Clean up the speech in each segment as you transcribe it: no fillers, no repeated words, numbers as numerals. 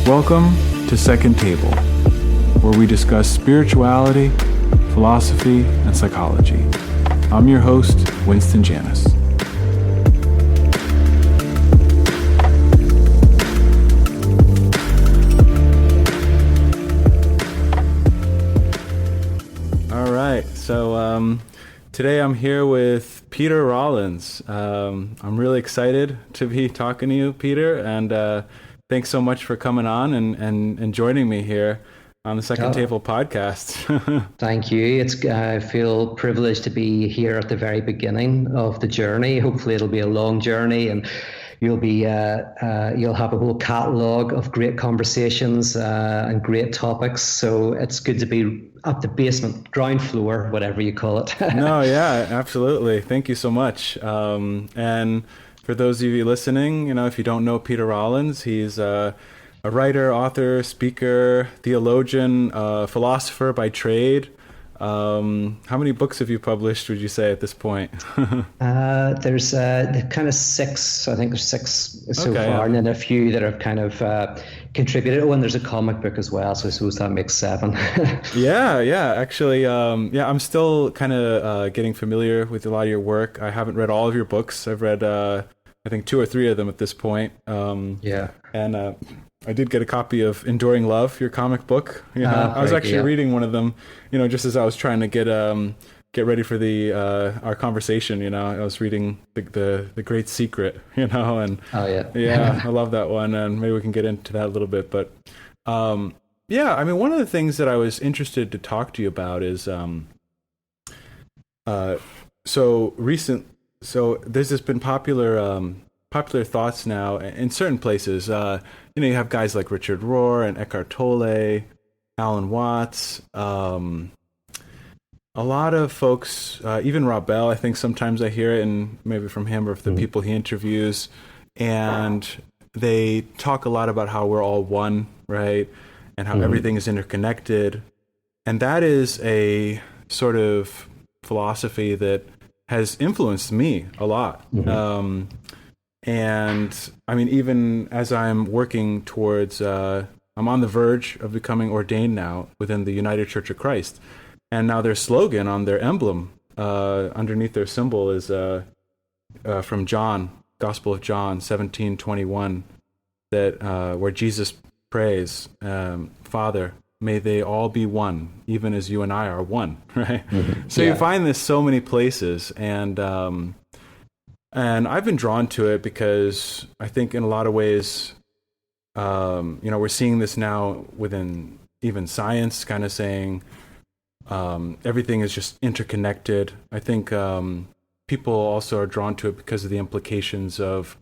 Welcome to Second Table, where we discuss spirituality, philosophy, and psychology. I'm your host, Winston Janis. All right, so today I'm here with Peter Rollins. I'm really excited to be talking to you, Peter, and thanks so much for coming on and joining me here on the Second Table podcast. Thank you. I feel privileged to be here at the very beginning of the journey. Hopefully it'll be a long journey, and you'll have a whole catalogue of great conversations and great topics. So it's good to be at the basement, ground floor, whatever you call it. No, yeah, absolutely. Thank you so much. And for those of you listening, if you don't know Peter Rollins, he's a writer, author, speaker, theologian, philosopher by trade. How many books have you published, would you say, at this point? There's kind of six. I think there's six so far, and then a few that have kind of contributed. Oh, and there's a comic book as well, so I suppose that makes seven. Yeah. Actually, I'm still kind of getting familiar with a lot of your work. I haven't read all of your books. I've read, I think, 2 or 3 of them at this point. And I did get a copy of Enduring Love, your comic book. I was actually reading one of them, just as I was trying to get ready for our conversation. I was reading the Great Secret, and I love that one, and maybe we can get into that a little bit. But one of the things that I was interested to talk to you about is so there's just been popular thoughts now in certain places. You have guys like Richard Rohr and Eckhart Tolle, Alan Watts, a lot of folks, even Rob Bell, I think sometimes I hear it, and maybe from him or the people he interviews, and they talk a lot about how we're all one, right? And how everything is interconnected. And that is a sort of philosophy that has influenced me a lot. And I mean, even as I'm working towards, I'm on the verge of becoming ordained now within the United Church of Christ. And now their slogan on their emblem, underneath their symbol, is from John, Gospel of John 17:21, that where Jesus prays, Father, may they all be one, even as you and I are one, right? So you find this so many places, and I've been drawn to it because I think in a lot of ways, we're seeing this now within even science, kind of saying everything is just interconnected. I think people also are drawn to it because of the implications of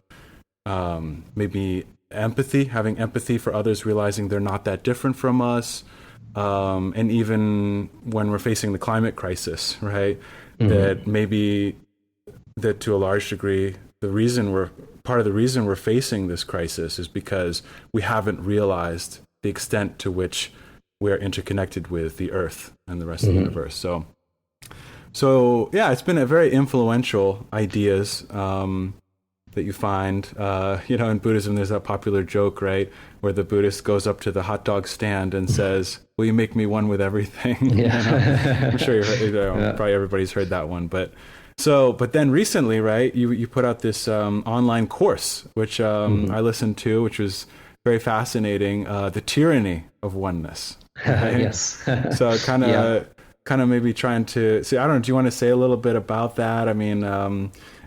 maybe empathy, having empathy for others, realizing they're not that different from us. And even when we're facing the climate crisis, right, that maybe that to a large degree, part of the reason we're facing this crisis is because we haven't realized the extent to which we're interconnected with the earth and the rest of the universe. So yeah, it's been a very influential ideas that you find, in Buddhism. There's that popular joke, right, where the Buddhist goes up to the hot dog stand and says, "Will you make me one with everything?" I'm sure probably everybody's heard that one, but then recently, right, you put out this online course, which I listened to, which was very fascinating, The Tyranny of Oneness. Right? Yes. So kind of maybe trying to see, I don't know, do you want to say a little bit about that? I mean,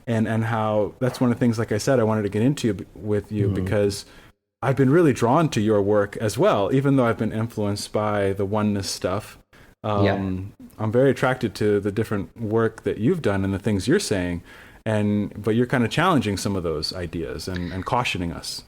and how that's one of the things, like I said, I wanted to get into with you because I've been really drawn to your work as well, even though I've been influenced by the oneness stuff. I'm very attracted to the different work that you've done and the things you're saying, but you're kind of challenging some of those ideas and cautioning us.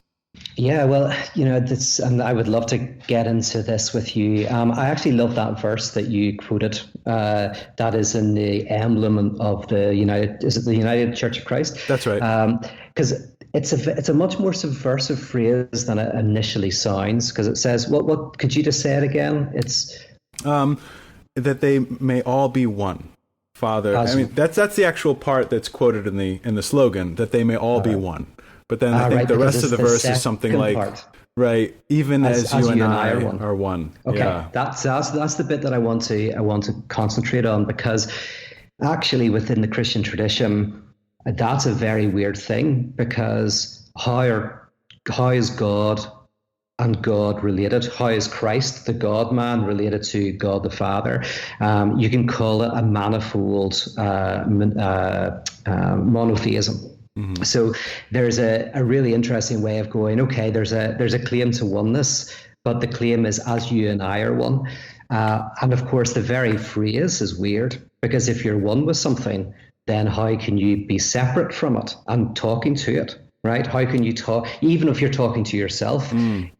Yeah, well, and I would love to get into this with you. I actually love that verse that you quoted. That is in the emblem of the United Church of Christ? That's right. Because it's a much more subversive phrase than it initially sounds. Because it says, what could you just say it again? It's that they may all be one, Father. I mean, that's the actual part that's quoted in the slogan, that they may all be one. But then I think the rest of the verse is something like, Right. Even as you and I are one. are one. Okay, Yeah. that's the bit that I want to concentrate on, because actually within the Christian tradition, that's a very weird thing, because how is God and God related? How is Christ, the God man, related to God the Father? You can call it a manifold monotheism. Mm-hmm. So there's a really interesting way of going, okay, there's a claim to oneness, but the claim is as you and I are one. And of course, the very phrase is weird, because if you're one with something, then how can you be separate from it and talking to it? Right? How can you talk, even if you're talking to yourself,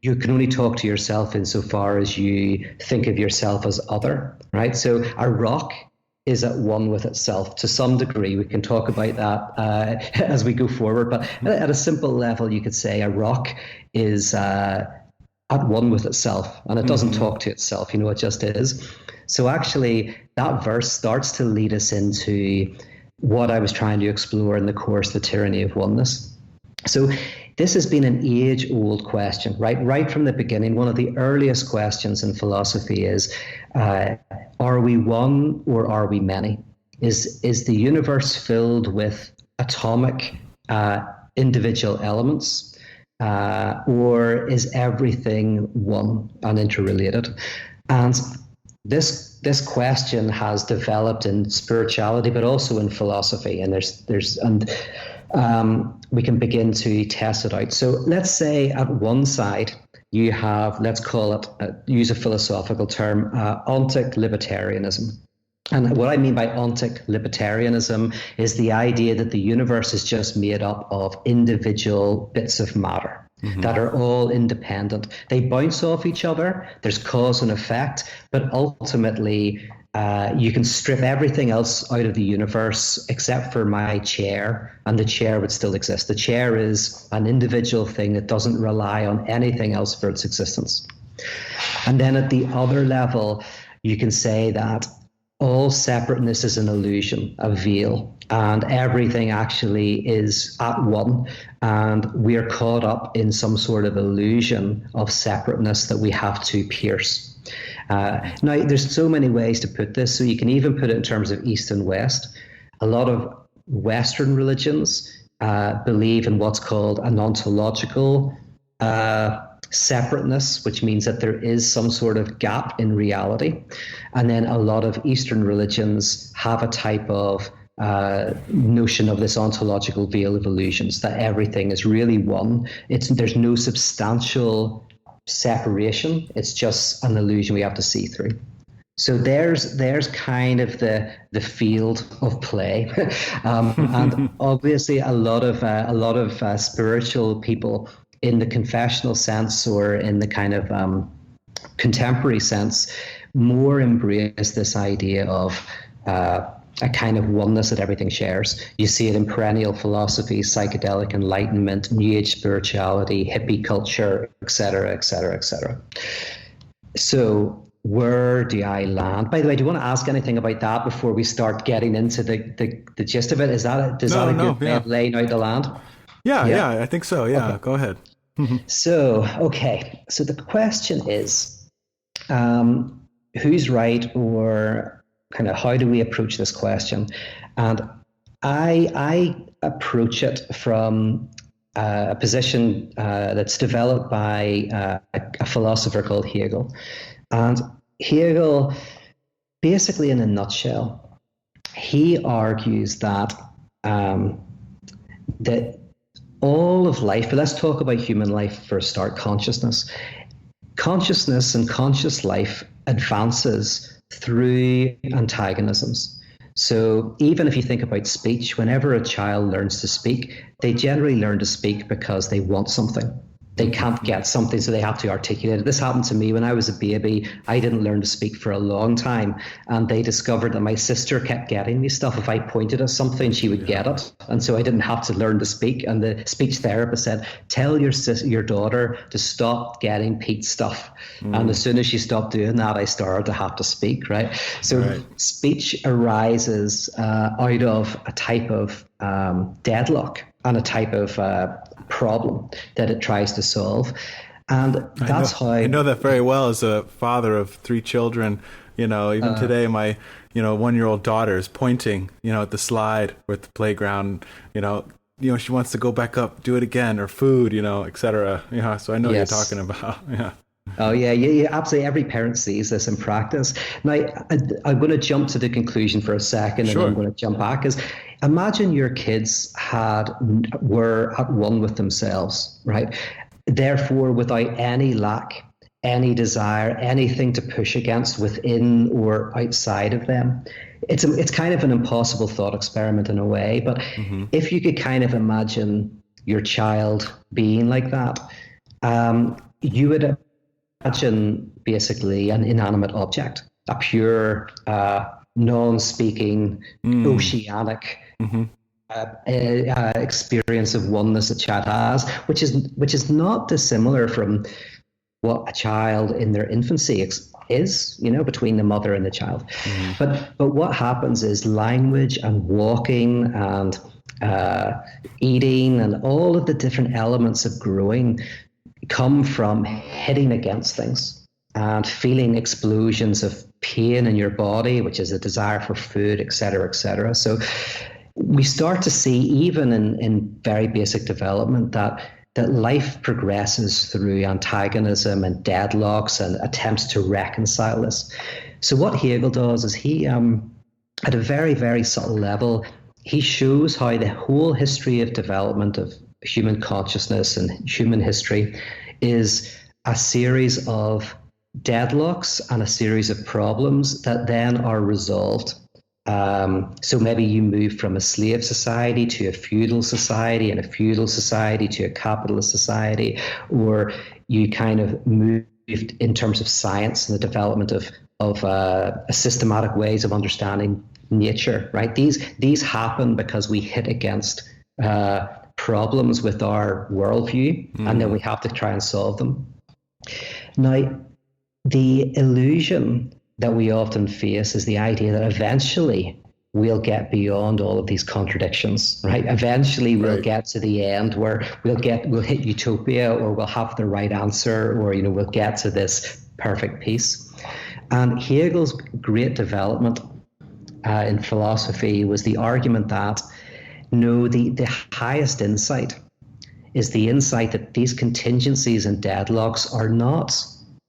you can only talk to yourself insofar as you think of yourself as other, right? So a rock is at one with itself to some degree. We can talk about that as we go forward, but at a simple level, you could say a rock is at one with itself, and it doesn't talk to itself, it just is. So actually, that verse starts to lead us into what I was trying to explore in the course, The Tyranny of Oneness. So this has been an age-old question, right from the beginning. One of the earliest questions in philosophy is, are we one or are we many? Is the universe filled with atomic individual elements, or is everything one and interrelated? And this question has developed in spirituality, but also in philosophy, and we can begin to test it out. So let's say at one side you have, let's call it, use a philosophical term, ontic libertarianism. And what I mean by ontic libertarianism is the idea that the universe is just made up of individual bits of matter that are all independent. They bounce off each other. There's cause and effect, but ultimately you can strip everything else out of the universe except for my chair, and the chair would still exist. The chair is an individual thing that doesn't rely on anything else for its existence. And then at the other level, you can say that all separateness is an illusion, a veil, and everything actually is at one, and we are caught up in some sort of illusion of separateness that we have to pierce. Now, there's so many ways to put this, so you can even put it in terms of East and West. A lot of Western religions believe in what's called an ontological separateness, which means that there is some sort of gap in reality. And then a lot of Eastern religions have a type of notion of this ontological veil of illusions, that everything is really one. There's no substantial separation. It's just an illusion we have to see through. So there's kind of the field of play, and obviously a lot of spiritual people in the confessional sense or in the kind of contemporary sense more embrace this idea of a kind of oneness that everything shares. You see it in perennial philosophy, psychedelic enlightenment, New Age spirituality, hippie culture, etc., etc., etc. So where do I land? By the way, do you want to ask anything about that before we start getting into the gist of it? Does that a good way of laying out the land? Yeah, I think so. Yeah, okay. Go ahead. So the question is, who's right, or kind of how do we approach this question? And I approach it from a position that's developed by a philosopher called Hegel. And Hegel, basically in a nutshell, he argues that that all of life, but let's talk about human life for a start, consciousness and conscious life advances through antagonisms. So even if you think about speech, whenever a child learns to speak, they generally learn to speak because they want something. They can't get something, so they have to articulate it. This happened to me when I was a baby. I didn't learn to speak for a long time, and they discovered that my sister kept getting me stuff. If I pointed at something, she would get it, and so I didn't have to learn to speak. And the speech therapist said, "Tell your daughter to stop getting Pete stuff." And as soon as she stopped doing that, I started to have to speak. Right. So speech arises out of a type of deadlock and a type of problem that it tries to solve. And that's how I know that very well as a father of 3 children. Even today, my 1-year-old daughter is pointing, at the slide or at the playground. She wants to go back up, do it again, or food, etc. So I know what you're talking about. Yeah. Oh, yeah, absolutely. Every parent sees this in practice. Now, I'm going to jump to the conclusion for a second, and then I'm going to jump back. Is imagine your kids were at one with themselves, right? Therefore, without any lack, any desire, anything to push against within or outside of them. It's kind of an impossible thought experiment in a way, but if you could kind of imagine your child being like that, you would imagine basically an inanimate object, a pure, non-speaking, oceanic experience of oneness a child has, which is not dissimilar from what a child in their infancy is, between the mother and the child. But what happens is language and walking and eating and all of the different elements of growing come from hitting against things and feeling explosions of pain in your body, which is a desire for food, et cetera, et cetera. So we start to see, even in very basic development, that life progresses through antagonism and deadlocks and attempts to reconcile this. So what Hegel does is he, at a very, very subtle level, he shows how the whole history of development of human consciousness and human history is a series of deadlocks and a series of problems that then are resolved. So maybe you move from a slave society to a feudal society, and a feudal society to a capitalist society, or you kind of moved in terms of science and the development of systematic ways of understanding nature, right? These happen because we hit against problems with our worldview, and then we have to try and solve them. Now, the illusion that we often face is the idea that eventually we'll get beyond all of these contradictions, right? Eventually we'll get to the end where we'll hit utopia, or we'll have the right answer, or we'll get to this perfect peace. And Hegel's great development in philosophy was the argument that no, the highest insight is the insight that these contingencies and deadlocks are not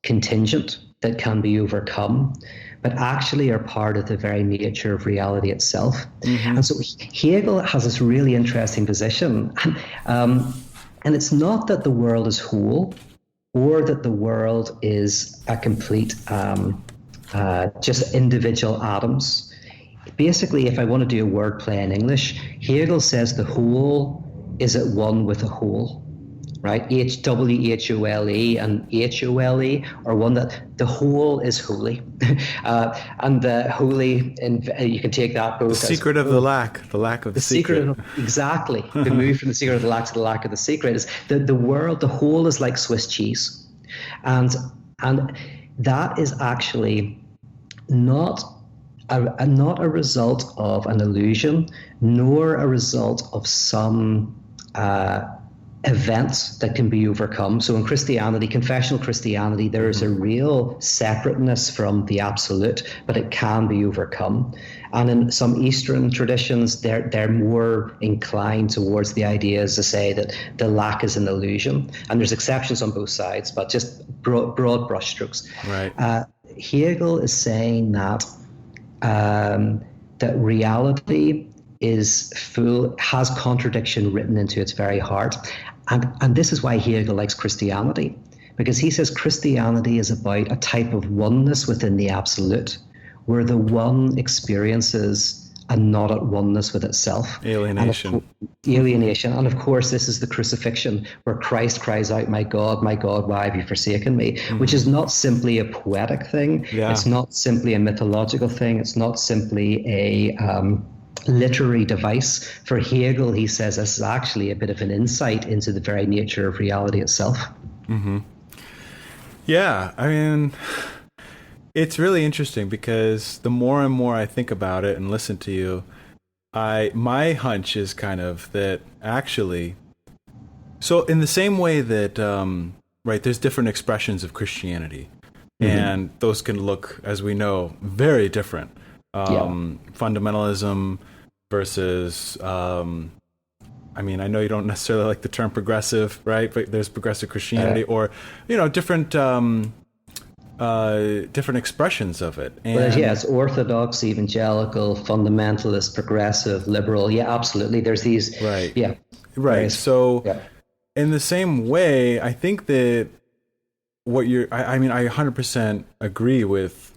contingent, that can be overcome, but actually are part of the very nature of reality itself. And so Hegel has this really interesting position. And it's not that the world is whole, or that the world is a complete, just individual atoms. Basically, if I want to do a word play in English, Hegel says the whole is at one with the whole. Right, HWHOLE and HOLE are one that the whole is holy, and the holy, and you can take that both. The secret of the lack of the secret. Exactly. The move from the secret of the lack to the lack of the secret is the world. The whole is like Swiss cheese, and that is actually not a result of an illusion, nor a result of some events that can be overcome. So in Christianity, confessional Christianity, there is a real separateness from the absolute, but it can be overcome. And in some Eastern traditions, they're more inclined towards the ideas to say that the lack is an illusion. And there's exceptions on both sides, but just broad brushstrokes. Right. Hegel is saying that that reality has contradiction written into its very heart. And this is why Hegel likes Christianity, because he says Christianity is about a type of oneness within the absolute, where the one experiences a not at oneness with itself. Alienation. And of course, this is the crucifixion, where Christ cries out, my God, why have you forsaken me? Which is not simply a poetic thing. Yeah. It's not simply a mythological thing. It's not simply a literary device. For Hegel, he says this is actually a bit of an insight into the very nature of reality itself. Yeah, I mean, it's really interesting, because the more and more I think about it and listen to you, my hunch is kind of that actually, so in the same way that right, there's different expressions of Christianity, and those can look, as we know, very different. Fundamentalism versus, I mean, I know you don't necessarily like the term progressive, right? But there's progressive Christianity, or, you know, different expressions of it. And well, yeah, it's orthodox, evangelical, fundamentalist, progressive, liberal. Yeah, absolutely. There's these. Right. Yeah. Right. So in the same way, I think that what I mean, I 100% agree with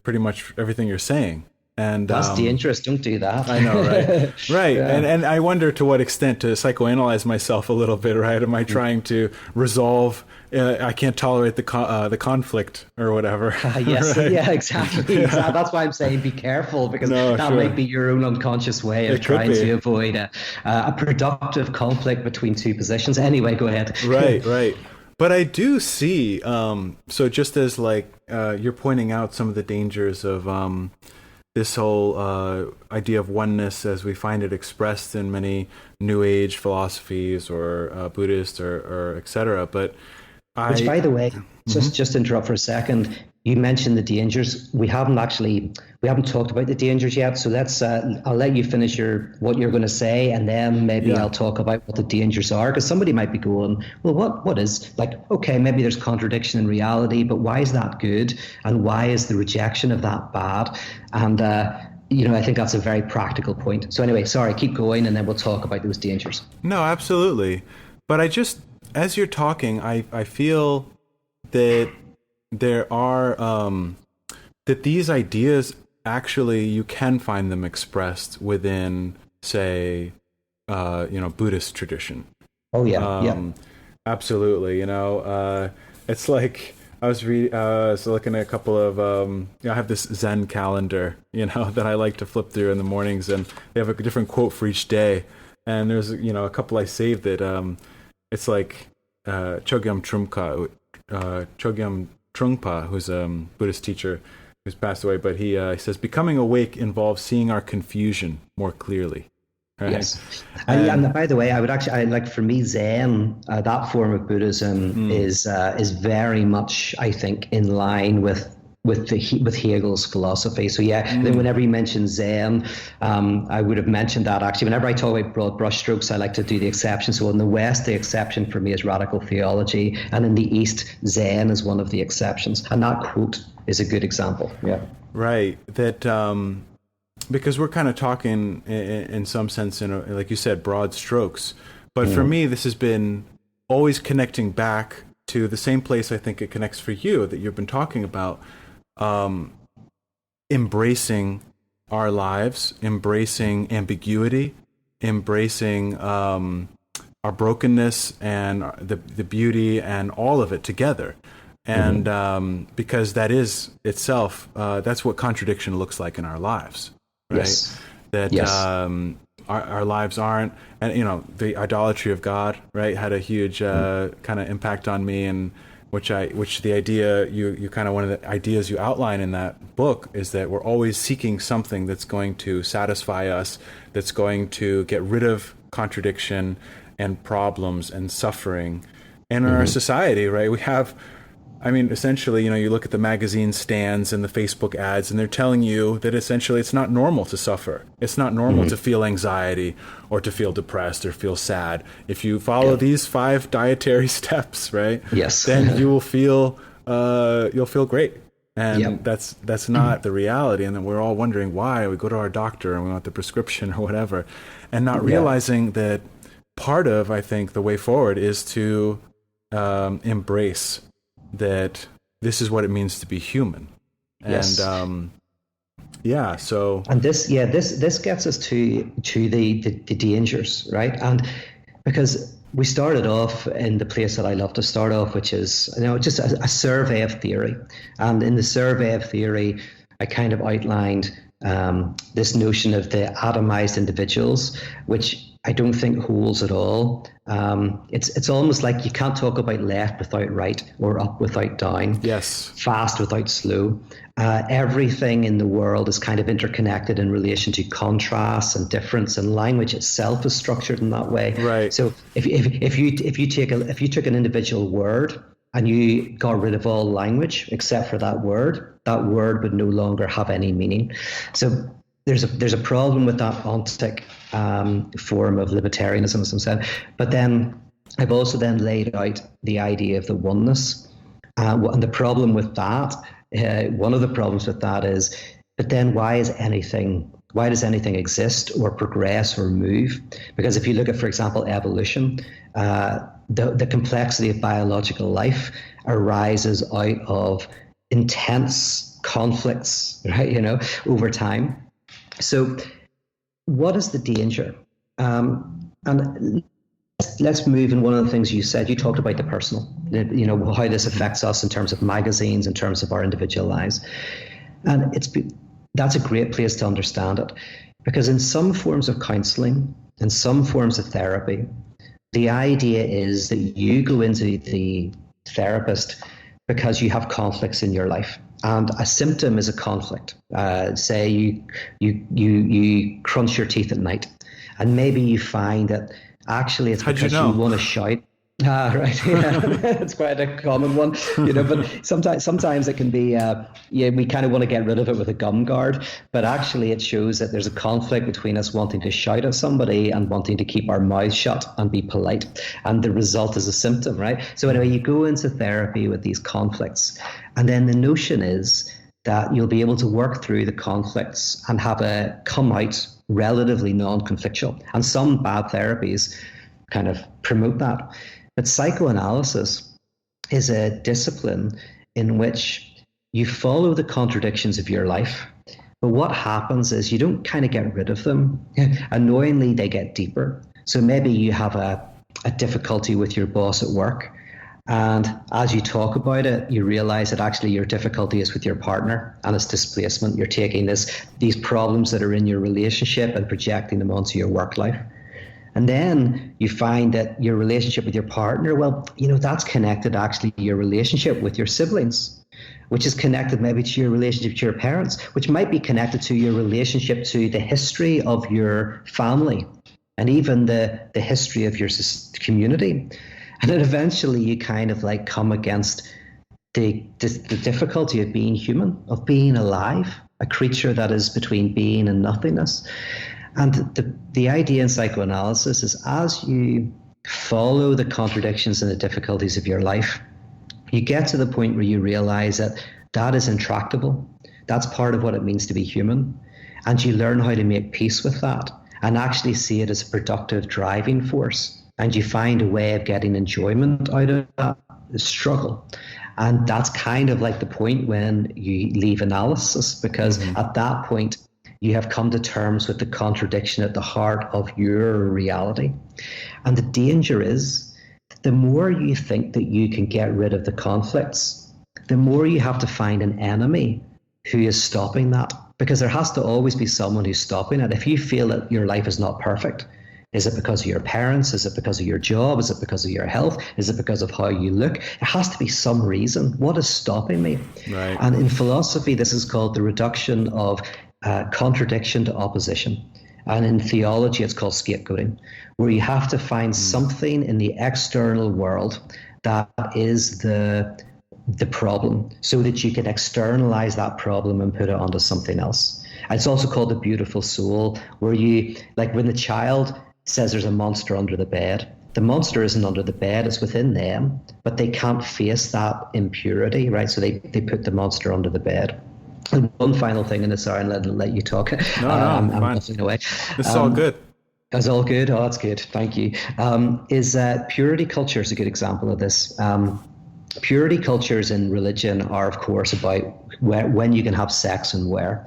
pretty much everything you're saying. And that's dangerous. Don't do that. I know, right? Right. Yeah. And I wonder to what extent to psychoanalyze myself a little bit, right? Am I trying to resolve, I can't tolerate the conflict or whatever. Yes. Right? Yeah, exactly. Yeah. That's why I'm saying be careful, because that might be your own unconscious way of trying to avoid a productive conflict between two positions. Anyway, go ahead. Right, right. But I do see, so just as like you're pointing out some of the dangers of this whole idea of oneness as we find it expressed in many New Age philosophies or Buddhist or et cetera. But which, by the way, just interrupt for a second. You mentioned the dangers. We haven't talked about the dangers yet. So let's. I'll let you finish what you're going to say, and then maybe I'll talk about what the dangers are. Because somebody might be going, well, what is, like, okay, maybe there's contradiction in reality, but why is that good, and why is the rejection of that bad? And I think that's a very practical point. So anyway, sorry, keep going, and then we'll talk about those dangers. No, absolutely. But as you're talking, I feel that there are that these ideas, actually you can find them expressed within, say, Buddhist tradition. Oh yeah. Absolutely. It's like I was looking at a couple of I have this Zen calendar, that I like to flip through in the mornings, and they have a different quote for each day. And there's a couple I saved that it's like Chogyam Trungpa, who's a Buddhist teacher who's passed away, but he says, becoming awake involves seeing our confusion more clearly. Right? Yes. And by the way, for me, Zen, that form of Buddhism is very much, I think, in line with Hegel's philosophy. So then whenever you mention Zen, I would have mentioned that actually. Whenever I talk about broad brushstrokes, I like to do the exception. So in the West, the exception for me is radical theology, and in the East, Zen is one of the exceptions. And that quote is a good example. Yeah. Right. That because we're kind of talking in some sense, like you said, broad strokes. But for me, this has been always connecting back to the same place I think it connects for you, that you've been talking about. Embracing our lives, embracing ambiguity, embracing our brokenness and the beauty and all of it together. And because that is itself, that's what contradiction looks like in our lives, right? Yes. That our lives aren't, and the idolatry of God, right, had a huge kind of impact on me, and which the idea you kind of, one of the ideas you outline in that book is that we're always seeking something that's going to satisfy us, that's going to get rid of contradiction and problems and suffering. And in our society, right, we have, essentially, you look at the magazine stands and the Facebook ads, and they're telling you that essentially it's not normal to suffer. It's not normal to feel anxiety or to feel depressed or feel sad. If you follow these 5 dietary steps, right? Yes. Then you'll feel great. And that's not the reality. And then we're all wondering why. We go to our doctor and we want the prescription or whatever, and not realizing that part of, I think, the way forward is to embrace that this is what it means to be human. Yes. And this gets us to the dangers, right? And because we started off in the place that I love to start off, which is just a survey of theory. And in the survey of theory, I kind of outlined this notion of the atomized individuals, which I don't think holds at all. It's almost like you can't talk about left without right, or up without down. Yes. Fast without slow. Everything in the world is kind of interconnected in relation to contrast and difference, and language itself is structured in that way. Right. So if you took an individual word and you got rid of all language except for that word would no longer have any meaning. So there's a problem with that ontic form of libertarianism, as I'm saying. But then I've also then laid out the idea of the oneness. And the problem with that, one of the problems with that is, but then why does anything exist or progress or move? Because if you look at, for example, evolution, the complexity of biological life arises out of intense conflicts, right? Over time. So what is the danger? And let's move in one of the things you said. You talked about the personal, how this affects us in terms of magazines, in terms of our individual lives. And that's a great place to understand it, because in some forms of counseling, in some forms of therapy, the idea is that you go into the therapist because you have conflicts in your life. And a symptom is a conflict. Say you crunch your teeth at night, and maybe you find that actually it's because you want to shout. Right. Yeah. It's quite a common one, but sometimes it can be, we kind of want to get rid of it with a gum guard, but actually it shows that there's a conflict between us wanting to shout at somebody and wanting to keep our mouths shut and be polite. And the result is a symptom, right? So anyway, you go into therapy with these conflicts, and then the notion is that you'll be able to work through the conflicts and have come out relatively non-conflictual. And some bad therapies kind of promote that. But psychoanalysis is a discipline in which you follow the contradictions of your life. But what happens is you don't kind of get rid of them. Annoyingly, they get deeper. So maybe you have a difficulty with your boss at work. And as you talk about it, you realize that actually your difficulty is with your partner and it's displacement. You're taking these problems that are in your relationship and projecting them onto your work life. And then you find that your relationship with your partner, that's connected actually to your relationship with your siblings, which is connected maybe to your relationship to your parents, which might be connected to your relationship to the history of your family and even the history of your community. And then eventually you kind of like come against the difficulty of being human, of being alive, a creature that is between being and nothingness. And the idea in psychoanalysis is as you follow the contradictions and the difficulties of your life, you get to the point where you realize that is intractable. That's part of what it means to be human. And you learn how to make peace with that and actually see it as a productive driving force. And you find a way of getting enjoyment out of that struggle. And that's kind of like the point when you leave analysis, because at that point, you have come to terms with the contradiction at the heart of your reality. And the danger is, the more you think that you can get rid of the conflicts, the more you have to find an enemy who is stopping that. Because there has to always be someone who's stopping it. If you feel that your life is not perfect, is it because of your parents? Is it because of your job? Is it because of your health? Is it because of how you look? It has to be some reason. What is stopping me? Right. And in philosophy, this is called the reduction of contradiction to opposition. And in theology, it's called scapegoating, where you have to find something in the external world that is the problem, so that you can externalize that problem and put it onto something else. And it's also called the beautiful soul, where you, like when the child says there's a monster under the bed, the monster isn't under the bed, it's within them, but they can't face that impurity, right? So they put the monster under the bed. And one final thing, and sorry, I'll let you talk. I'm buzzing away. This is all good. It's all good. Oh, that's good. Thank you. Purity culture is a good example of this. Purity cultures in religion are, of course, about when you can have sex and where.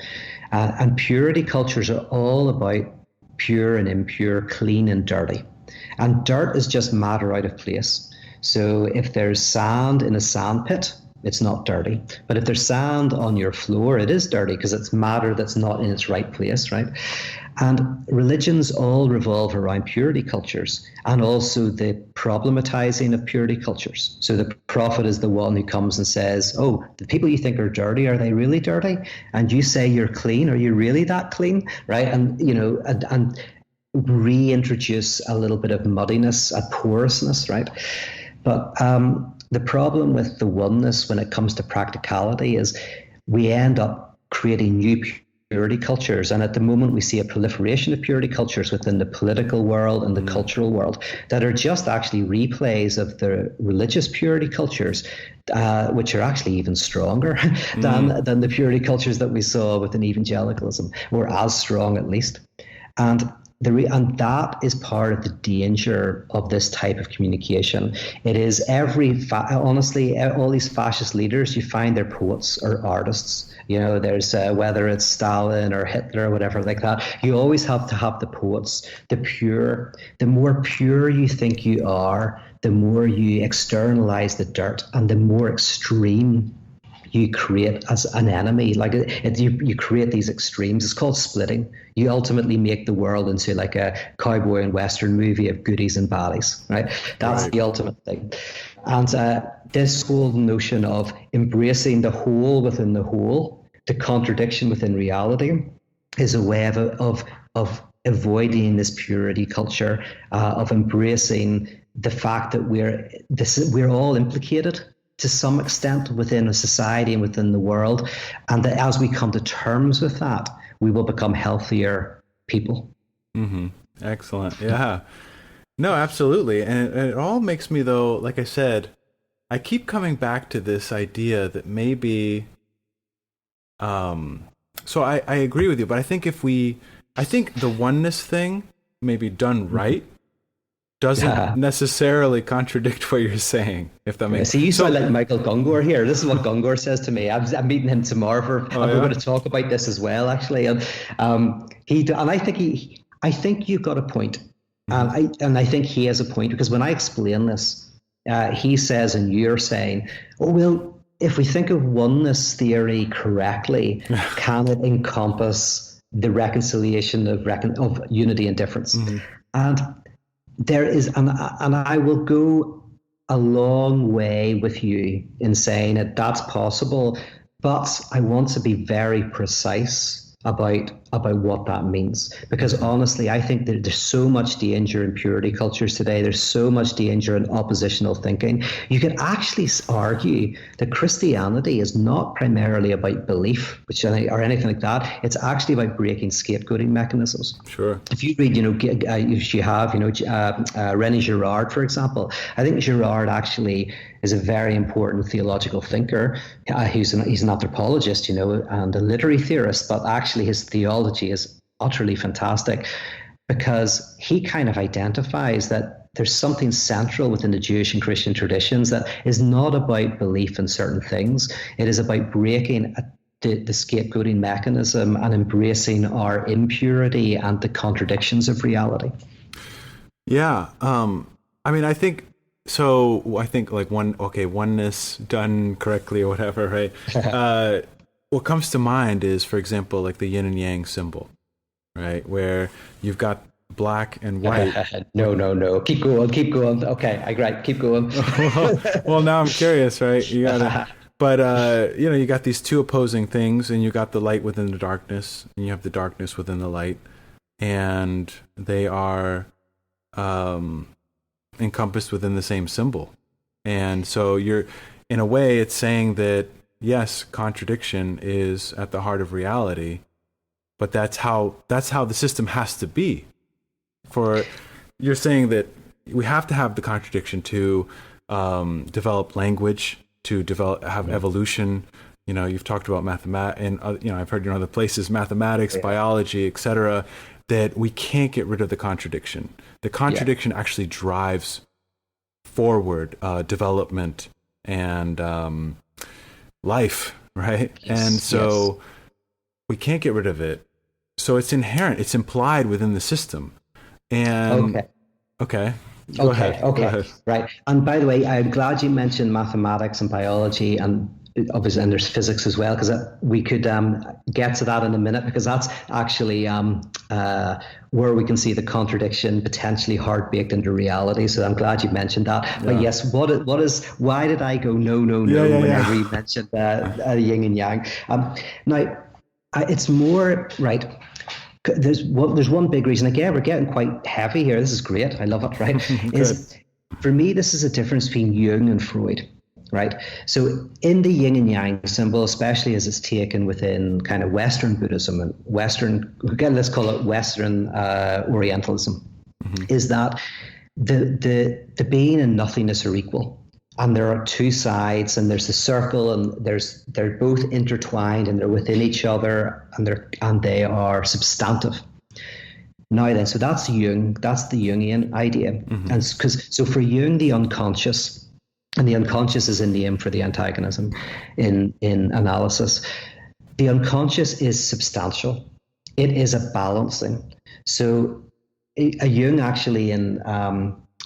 And purity cultures are all about pure and impure, clean and dirty. And dirt is just matter out of place. So if there's sand in a sand pit, it's not dirty. But if there's sand on your floor, it is dirty because it's matter that's not in its right place, right? And religions all revolve around purity cultures and also the problematizing of purity cultures. So the prophet is the one who comes and says, oh, the people you think are dirty, are they really dirty? And you say you're clean, are you really that clean? Right? And, and reintroduce a little bit of muddiness, a porousness, right? But the problem with the oneness when it comes to practicality is we end up creating new purity cultures. And at the moment, we see a proliferation of purity cultures within the political world and the cultural world that are just actually replays of the religious purity cultures, which are actually even stronger than the purity cultures that we saw within evangelicalism, or as strong at least. And that is part of the danger of this type of communication. It is honestly, all these fascist leaders, you find they're poets or artists. You know, there's whether it's Stalin or Hitler or whatever like that, you always have to have the poets, the pure. The more pure you think you are, the more you externalize the dirt, and the more extreme you create as an enemy. Like you create these extremes. It's called splitting. You ultimately make the world into like a cowboy and western movie of goodies and baddies, right? That's the ultimate thing. And this whole notion of embracing the whole within the whole, the contradiction within reality, is a way of avoiding this purity culture, of embracing the fact that we're all implicated to some extent within a society and within the world, and that as we come to terms with that, we will become healthier people. Mm-hmm. Excellent. Yeah. No, absolutely. And it all makes me, though, like I said, I keep coming back to this idea that maybe, so I agree with you, but I think I think the oneness thing, maybe done right, doesn't necessarily contradict what you're saying, if that makes sense. So you sound like Michael Gungor here. This is what Gungor says to me. I'm meeting him tomorrow and we're going to talk about this as well, actually. And I think you've got a point. And I think he has a point, because when I explain this, he says, and you're saying, oh, well, if we think of oneness theory correctly, can it encompass the reconciliation of unity and difference? And there is, and I will go a long way with you in saying that that's possible, but I want to be very precise about what that means, because honestly, I think that there's so much danger in purity cultures today. There's so much danger in oppositional thinking. You could actually argue that Christianity is not primarily about belief, or anything like that. It's actually about breaking scapegoating mechanisms. Sure. If you read, if you have, René Girard, for example, I think Girard actually is a very important theological thinker. He's an anthropologist, and a literary theorist, but actually his theology is utterly fantastic, because he kind of identifies that there's something central within the Jewish and Christian traditions that is not about belief in certain things. It is about breaking the scapegoating mechanism and embracing our impurity and the contradictions of reality. Yeah. I think like oneness done correctly or whatever, right? What comes to mind is, for example, like the yin and yang symbol, right? Where you've got black and white. No. Keep going. Okay, I got keep going. well, now I'm curious, right? You gotta, but you got these two opposing things, and you got the light within the darkness, and you have the darkness within the light, and they are encompassed within the same symbol. And so in a way, it's saying that, yes, contradiction is at the heart of reality, but that's how the system has to be. You're saying that we have to have the contradiction to develop language, to have evolution. You've talked about mathematics, and I've heard in other places, mathematics, biology, etc., that we can't get rid of the contradiction. The contradiction actually drives forward development and life, right? Yes, and so we can't get rid of it. So it's inherent, it's implied within the system. And okay. Go ahead. Right. And by the way, I'm glad you mentioned mathematics and biology, and obviously, and there's physics as well, because we could get to that in a minute, because that's actually where we can see the contradiction potentially hard baked into reality. So I'm glad you mentioned that. Yeah. But yes, why did I go no whenever you mentioned yin and yang? Now, it's more right. There's one big reason. Again, we're getting quite heavy here. This is great. I love it. Right? For me, this is a difference between Jung and Freud. right? So in the yin and yang symbol, especially as it's taken within kind of Western Buddhism and Western, again, let's call it Western Orientalism, is that the being and nothingness are equal. And there are two sides, and there's the circle, and they're both intertwined, and they're within each other, and they are substantive. Now then, so that's Jung, that's the Jungian idea. And so for Jung, the unconscious, and the unconscious is a name for the antagonism in analysis. The unconscious is substantial. It is a balancing. So Jung actually in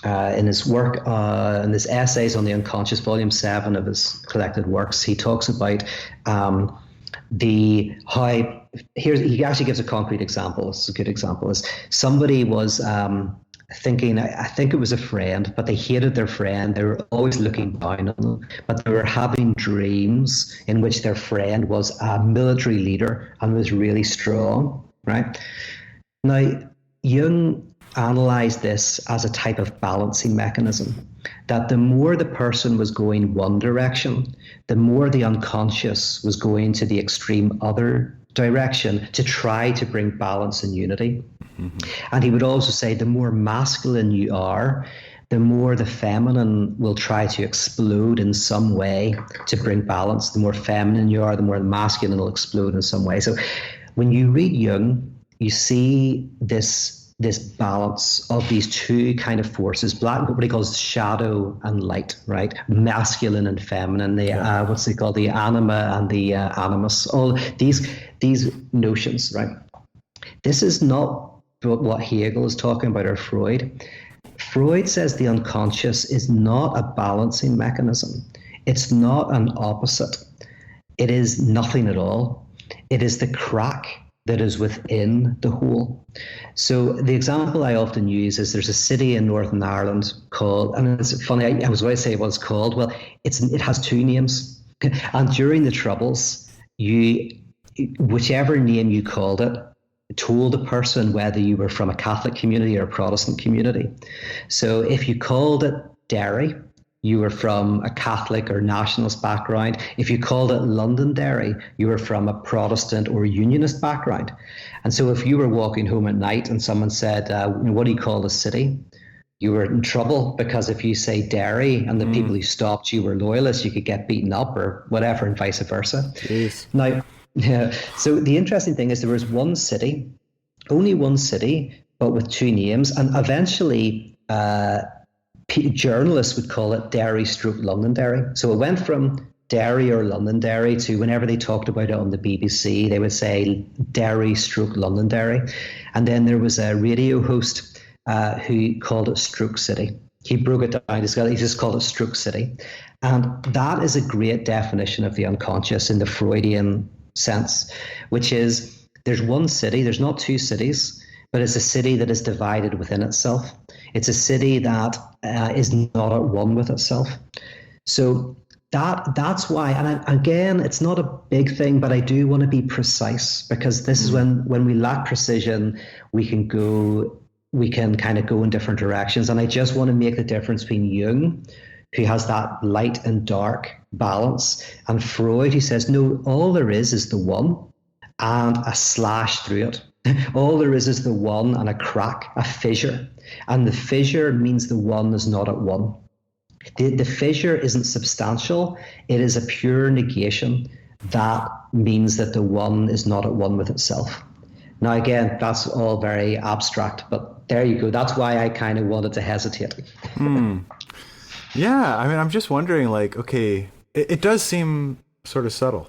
his work, in his essays on the unconscious, volume 7 of his collected works, he talks about he actually gives a concrete example. It's a good example. Is somebody was thinking, I think it was a friend, but they hated their friend. They were always looking down on them, but they were having dreams in which their friend was a military leader and was really strong, right? Now, Jung analyzed this as a type of balancing mechanism, that the more the person was going one direction, the more the unconscious was going to the extreme other direction to try to bring balance and unity. And he would also say the more masculine you are, the more the feminine will try to explode in some way to bring balance. The more feminine you are, the more the masculine will explode in some way. So when you read Jung, you see this balance of these two kind of forces, what he calls shadow and light, right? Masculine and feminine, what's they call the anima and the animus, all these notions, right? This is not what Hegel is talking about, or Freud. Freud says the unconscious is not a balancing mechanism. It's not an opposite. It is nothing at all. It is the crack that is within the whole. So the example I often use is there's a city in Northern Ireland called, and it's funny, I was going to say what it's called. Well, it has two names. And during the Troubles, whichever name you called it, told the person whether you were from a Catholic community or a Protestant community. So if you called it Derry, you were from a Catholic or nationalist background. If you called it Londonderry, you were from a Protestant or Unionist background. And so if you were walking home at night and someone said, what do you call the city? You were in trouble, because if you say Derry and the people who stopped you were loyalists, you could get beaten up or whatever, and vice versa. Jeez. Now, so the interesting thing is there was one city, only one city, but with two names. And eventually, journalists would call it Derry/Londonderry. So it went from Derry or Londonderry to, whenever they talked about it on the BBC, they would say Derry/Londonderry. And then there was a radio host who called it Stroke City. He broke it down. He just called it Stroke City. And that is a great definition of the unconscious in the Freudian sense, which is there's one city, there's not two cities, but it's a city that is divided within itself. It's a city that is not at one with itself. So that's why, and again, it's not a big thing, but I do want to be precise, because this is when we lack precision, we can kind of go in different directions. And I just want to make the difference between Jung, who has that light and dark balance, and Freud, who says, no, all there is the one and a slash through it. All there is the one and a crack, a fissure. And the fissure means the one is not at one. The fissure isn't substantial. It is a pure negation. That means that the one is not at one with itself. Now, again, that's all very abstract, but there you go. That's why I kind of wanted to hesitate. Yeah, I mean, I'm just wondering, like, okay, it does seem sort of subtle.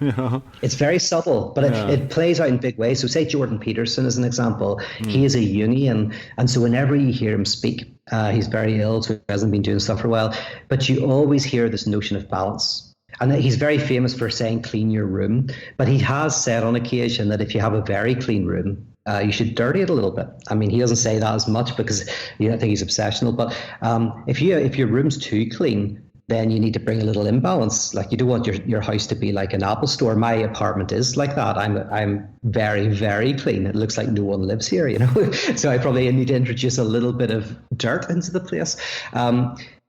You know? It's very subtle, but it plays out in big ways. So say Jordan Peterson as an example. He is a Jungian, and so whenever you hear him speak, he's very ill, so he hasn't been doing stuff for a while, but you always hear this notion of balance. And he's very famous for saying clean your room, but he has said on occasion that if you have a very clean room, you should dirty it a little bit. I mean, he doesn't say that as much because I think he's obsessional, but if your room's too clean, then you need to bring a little imbalance. Like, you don't want your house to be like an Apple store. My apartment is like that. I'm very, very clean. It looks like no one lives here, you know. So I probably need to introduce a little bit of dirt into the place.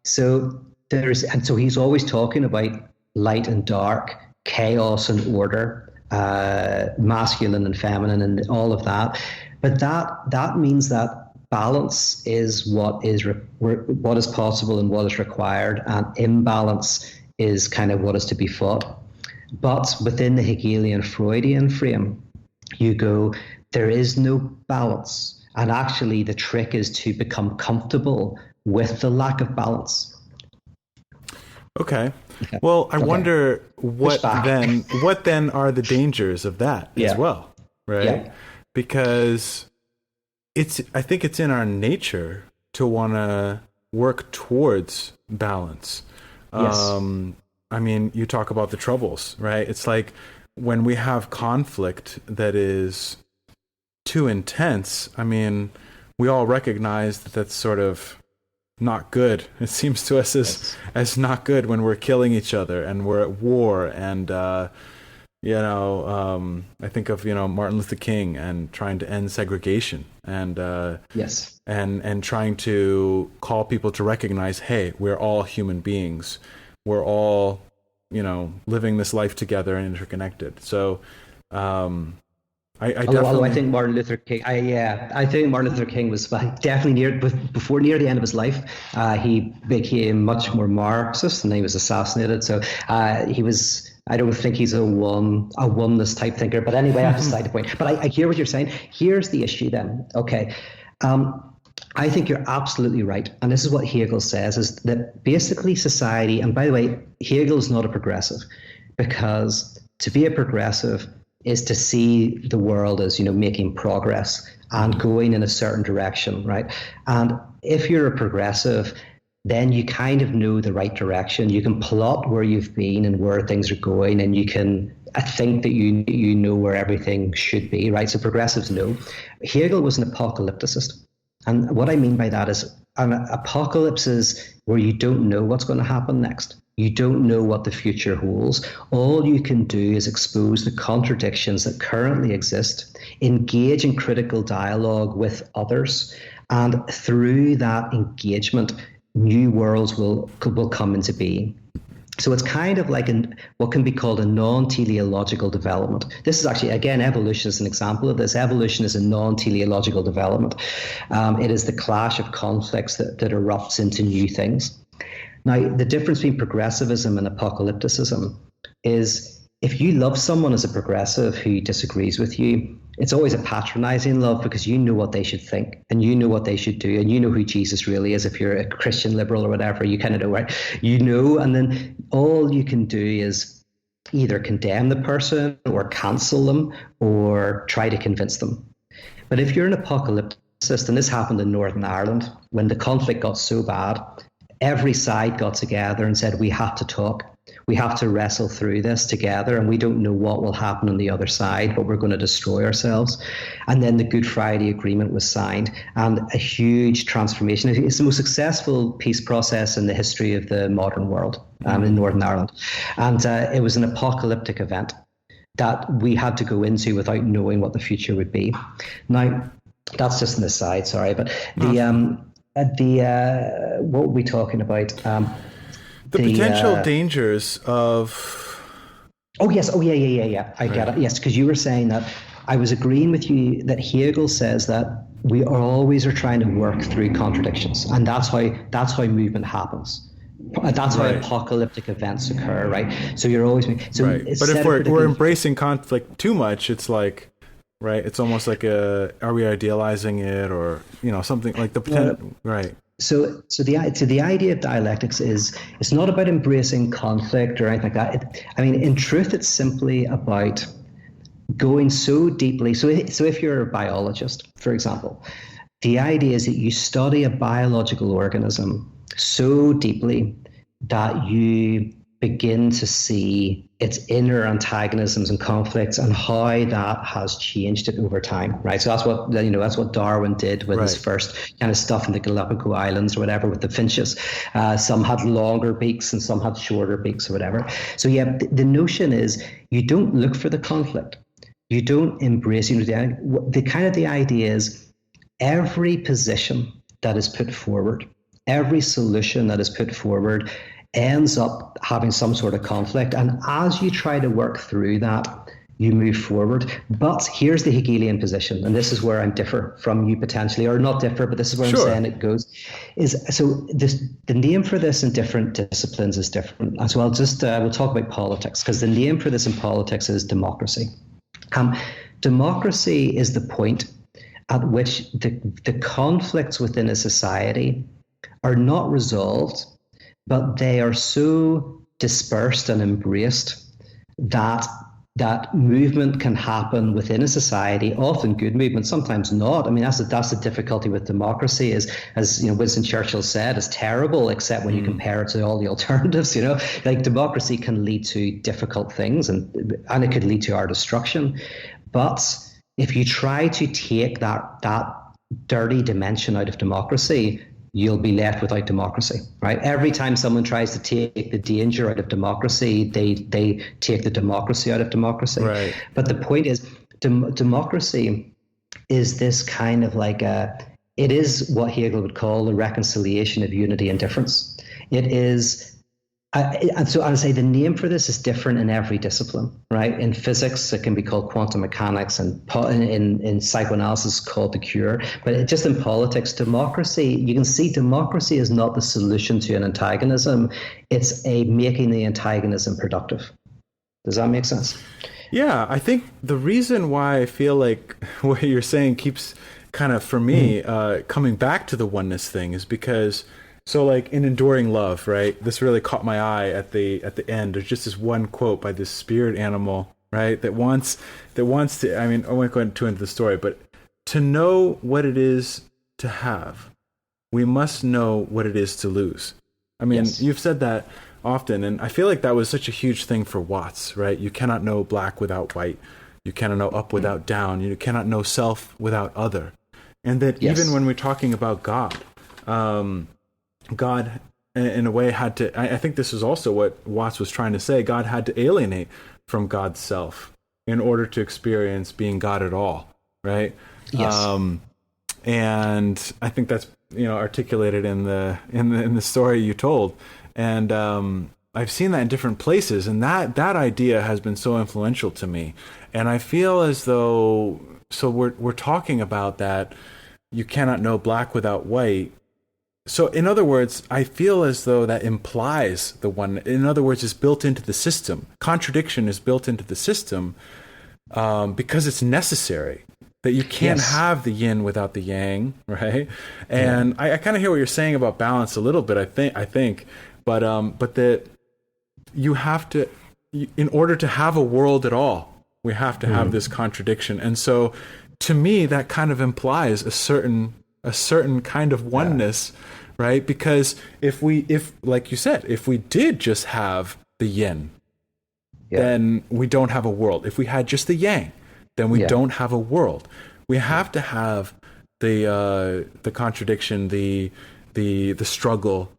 So and so he's always talking about light and dark, chaos and order, masculine and feminine, and all of that. But that means that balance is what is possible and what is required, and imbalance is kind of what is to be fought. But within the Hegelian Freudian frame, you go, there is no balance. And actually, the trick is to become comfortable with the lack of balance. Okay. Well, I wonder what then are the dangers of that as well, right? Yeah. Because I think it's in our nature to want to work towards balance. Yes. I mean, you talk about the troubles, right? It's like when we have conflict that is too intense, I mean, we all recognize that that's sort of not good. It seems to us as not good when we're killing each other and we're at war. And, I think of, Martin Luther King and trying to end segregation and, and trying to call people to recognize, hey, we're all human beings. We're all, living this life together and interconnected. So, I think Martin Luther King. I think Martin Luther King was definitely before near the end of his life. He became much more Marxist, and he was assassinated. So he was. I don't think he's a oneness type thinker. But anyway, I have to decide the point. But I hear what you're saying. Here's the issue then. Okay. I think you're absolutely right. And this is what Hegel says, is that basically society, and by the way, Hegel is not a progressive, because to be a progressive is to see the world as, making progress and going in a certain direction, right? And if you're a progressive, then you kind of know the right direction. You can plot where you've been and where things are going, and you can think that you know where everything should be, right? So progressives know. Hegel was an apocalypticist. And what I mean by that is an apocalypse is where you don't know what's going to happen next. You don't know what the future holds. All you can do is expose the contradictions that currently exist, engage in critical dialogue with others, and through that engagement, new worlds will come into being. So it's kind of like what can be called a non-teleological development. This is actually, again, evolution is an example of this. Evolution is a non-teleological development. It is the clash of conflicts that erupts into new things. Now, the difference between progressivism and apocalypticism is if you love someone as a progressive who disagrees with you, it's always a patronizing love because you know what they should think and you know what they should do and you know who Jesus really is. If you're a Christian liberal or whatever, you kind of know, right? You know, and then all you can do is either condemn the person or cancel them or try to convince them. But if you're an apocalypticist, and this happened in Northern Ireland, when the conflict got so bad, every side got together and said, we have to talk. We have to wrestle through this together, and we don't know what will happen on the other side, but we're going to destroy ourselves. And then the Good Friday Agreement was signed, and a huge transformation. It's the most successful peace process in the history of the modern world in Northern Ireland. And it was an apocalyptic event that we had to go into without knowing what the future would be. Now, that's just an aside, sorry, but what were we talking about? The potential dangers of... Oh, yes. Oh, yeah. I get it. Yes, because you were saying that I was agreeing with you that Hegel says that we always are trying to work through contradictions. And that's how movement happens. That's how apocalyptic events occur, right? So you're always... So but if we're embracing conflict too much, it's like... Right, it's almost like are we idealizing it, or something like the potential? Right. So the idea of dialectics is it's not about embracing conflict or anything like that. In truth, it's simply about going so deeply. So if you're a biologist, for example, the idea is that you study a biological organism so deeply that you begin to see its inner antagonisms and conflicts and how that has changed it over time, right? So that's what Darwin did with his first kind of stuff in the Galapagos Islands or whatever with the finches. Some had longer beaks and some had shorter beaks or whatever. So the notion is you don't look for the conflict, you don't embrace. The idea is every position that is put forward, every solution that is put forward ends up having some sort of conflict. And as you try to work through that, you move forward. But here's the Hegelian position, and this is where I'm differ from you potentially, or not differ, but this is where I'm saying it goes. The name for this in different disciplines is different. And so we'll talk about politics, because the name for this in politics is democracy. Democracy is the point at which the conflicts within a society are not resolved, but they are so dispersed and embraced that movement can happen within a society, often good movement, sometimes not. I mean, that's the difficulty with democracy, is, as Winston Churchill said, is terrible, except when you compare it to all the alternatives. Like democracy can lead to difficult things, and it could lead to our destruction. But if you try to take that dirty dimension out of democracy, you'll be left without democracy, right? Every time someone tries to take the danger out of democracy, they take the democracy out of democracy. Right. But the point is, democracy is this kind of it is what Hegel would call the reconciliation of unity and difference. It is, and so I would say the name for this is different in every discipline, right? In physics, it can be called quantum mechanics, and in psychoanalysis, called the cure. But just in politics, democracy, you can see democracy is not the solution to an antagonism. It's making the antagonism productive. Does that make sense? Yeah, I think the reason why I feel like what you're saying keeps kind of, for me, coming back to the oneness thing is because, so like in Enduring Love, right? This really caught my eye at the end. There's just this one quote by this spirit animal, right? That wants to, I mean, I won't go into the story, but to know what it is to have, we must know what it is to lose. I mean, yes. You've said that often, and I feel like that was such a huge thing for Watts, right? You cannot know black without white. You cannot know up without down. You cannot know self without other. And that even when we're talking about God, God, in a way, had to, I think this is also what Watts was trying to say, God had to alienate from God's self in order to experience being God at all, right? Yes. And I think that's, articulated in the story you told. And I've seen that in different places, and that idea has been so influential to me. And I feel as though, so we're talking about that you cannot know black without white. So in other words, I feel as though that implies the one, in other words, is built into the system. Contradiction is built into the system because it's necessary, that you can't have the yin without the yang, right? And I kind of hear what you're saying about balance a little bit, I think, but that you have to, in order to have a world at all, we have to have this contradiction. And so to me, that kind of implies a certain kind of oneness, right? Because if like you said, if we did just have the yin, then we don't have a world. If we had just the yang, then we don't have a world. We have to have the contradiction, the struggle,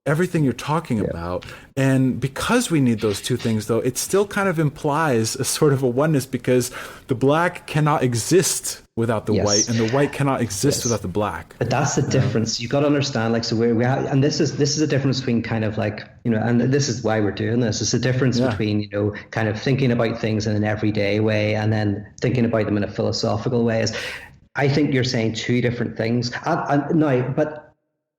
everything you're talking about. And because we need those two things, though, it still kind of implies a sort of a oneness, because the black cannot exist without the white, and the white cannot exist without the black. But that's the difference. You've got to understand, so we have, and this is a difference between kind of and this is why we're doing this. It's a difference between, kind of thinking about things in an everyday way and then thinking about them in a philosophical way. I think you're saying two different things.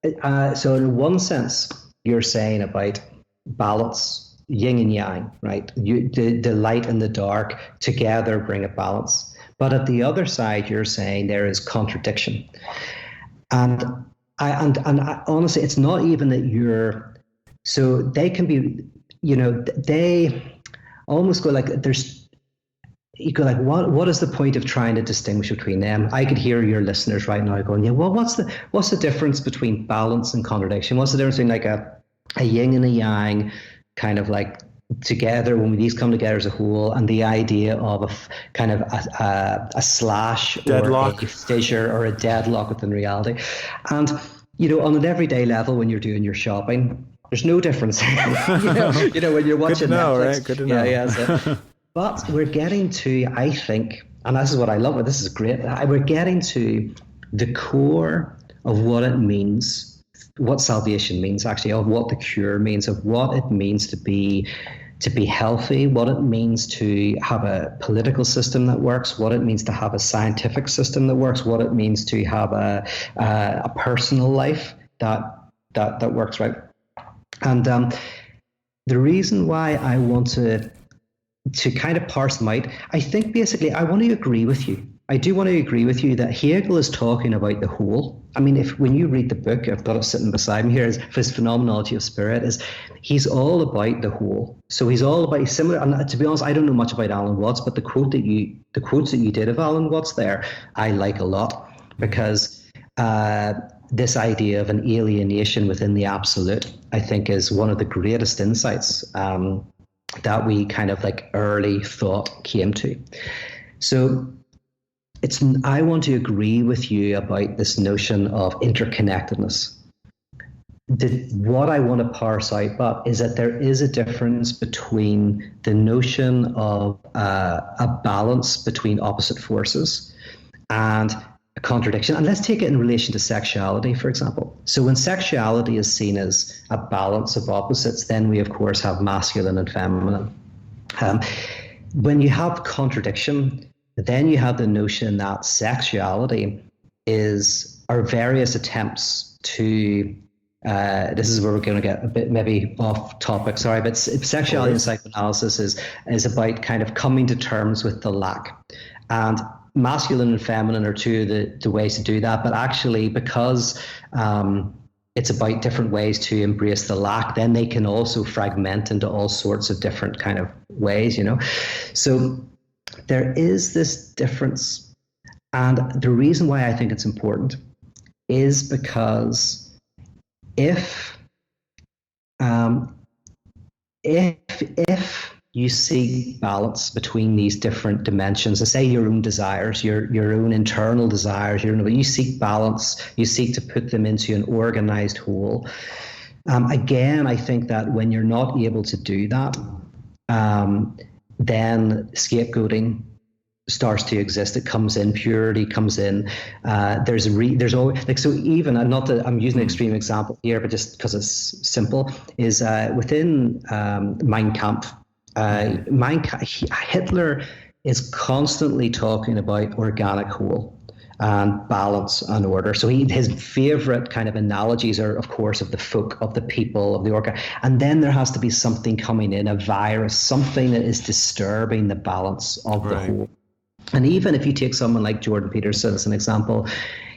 So in one sense, you're saying about balance, yin and yang, right? The light and the dark together bring a balance. But at the other side, you're saying there is contradiction. And honestly, it's not even that so they can be, they almost go what is the point of trying to distinguish between them? I could hear your listeners right now going, well, what's the difference between balance and contradiction? What's the difference between a yin and a yang, kind of together, when these come together as a whole, and the idea of a slash, deadlock, or a fissure, or a deadlock within reality? And on an everyday level, when you're doing your shopping, there's no difference. When you're watching Netflix, right? Good to know. But we're getting to, I think, and this is what I love, but this is great, we're getting to the core of what it means what salvation means, actually, of what the cure means, of what it means to be healthy, what it means to have a political system that works, what it means to have a scientific system that works, what it means to have a personal life that works, right? And the reason why I want to kind of parse them out, I think basically I want to agree with you. I do want to agree with you that Hegel is talking about the whole. I mean, when you read the book, I've got it sitting beside me here, his Phenomenology of Spirit, he's all about the whole. So he's all about similar. And to be honest, I don't know much about Alan Watts, but the quotes that you did of Alan Watts there, I like a lot, because this idea of an alienation within the absolute, I think, is one of the greatest insights that we kind of like early thought came to. So I want to agree with you about this notion of interconnectedness. What I want to parse out, Bob, is that there is a difference between the notion of a balance between opposite forces and a contradiction. And let's take it in relation to sexuality, for example. So when sexuality is seen as a balance of opposites, then we, of course, have masculine and feminine. When you have contradiction, then you have the notion that sexuality are various attempts to, this is where we're going to get a bit maybe off topic, sorry, but sexuality and psychoanalysis is about kind of coming to terms with the lack. And masculine and feminine are two of the ways to do that, but actually because it's about different ways to embrace the lack, then they can also fragment into all sorts of different kind of ways, you know. So there is this difference, and the reason why I think it's important is because if you seek balance between these different dimensions, say your own desires, your own internal desires, you seek balance, you seek to put them into an organized whole. Again, I think that when you're not able to do that, then scapegoating starts to exist. It comes in, purity comes in. There's always, like, so even, not that I'm using an extreme example here, but just because it's simple, is within Mein Kampf. Hitler is constantly talking about organic whole and balance and order. So his favorite kind of analogies are, of course, of the folk, of the people, of the organ. And then there has to be something coming in, a virus, something that is disturbing the balance of the whole. And even if you take someone like Jordan Peterson as an example,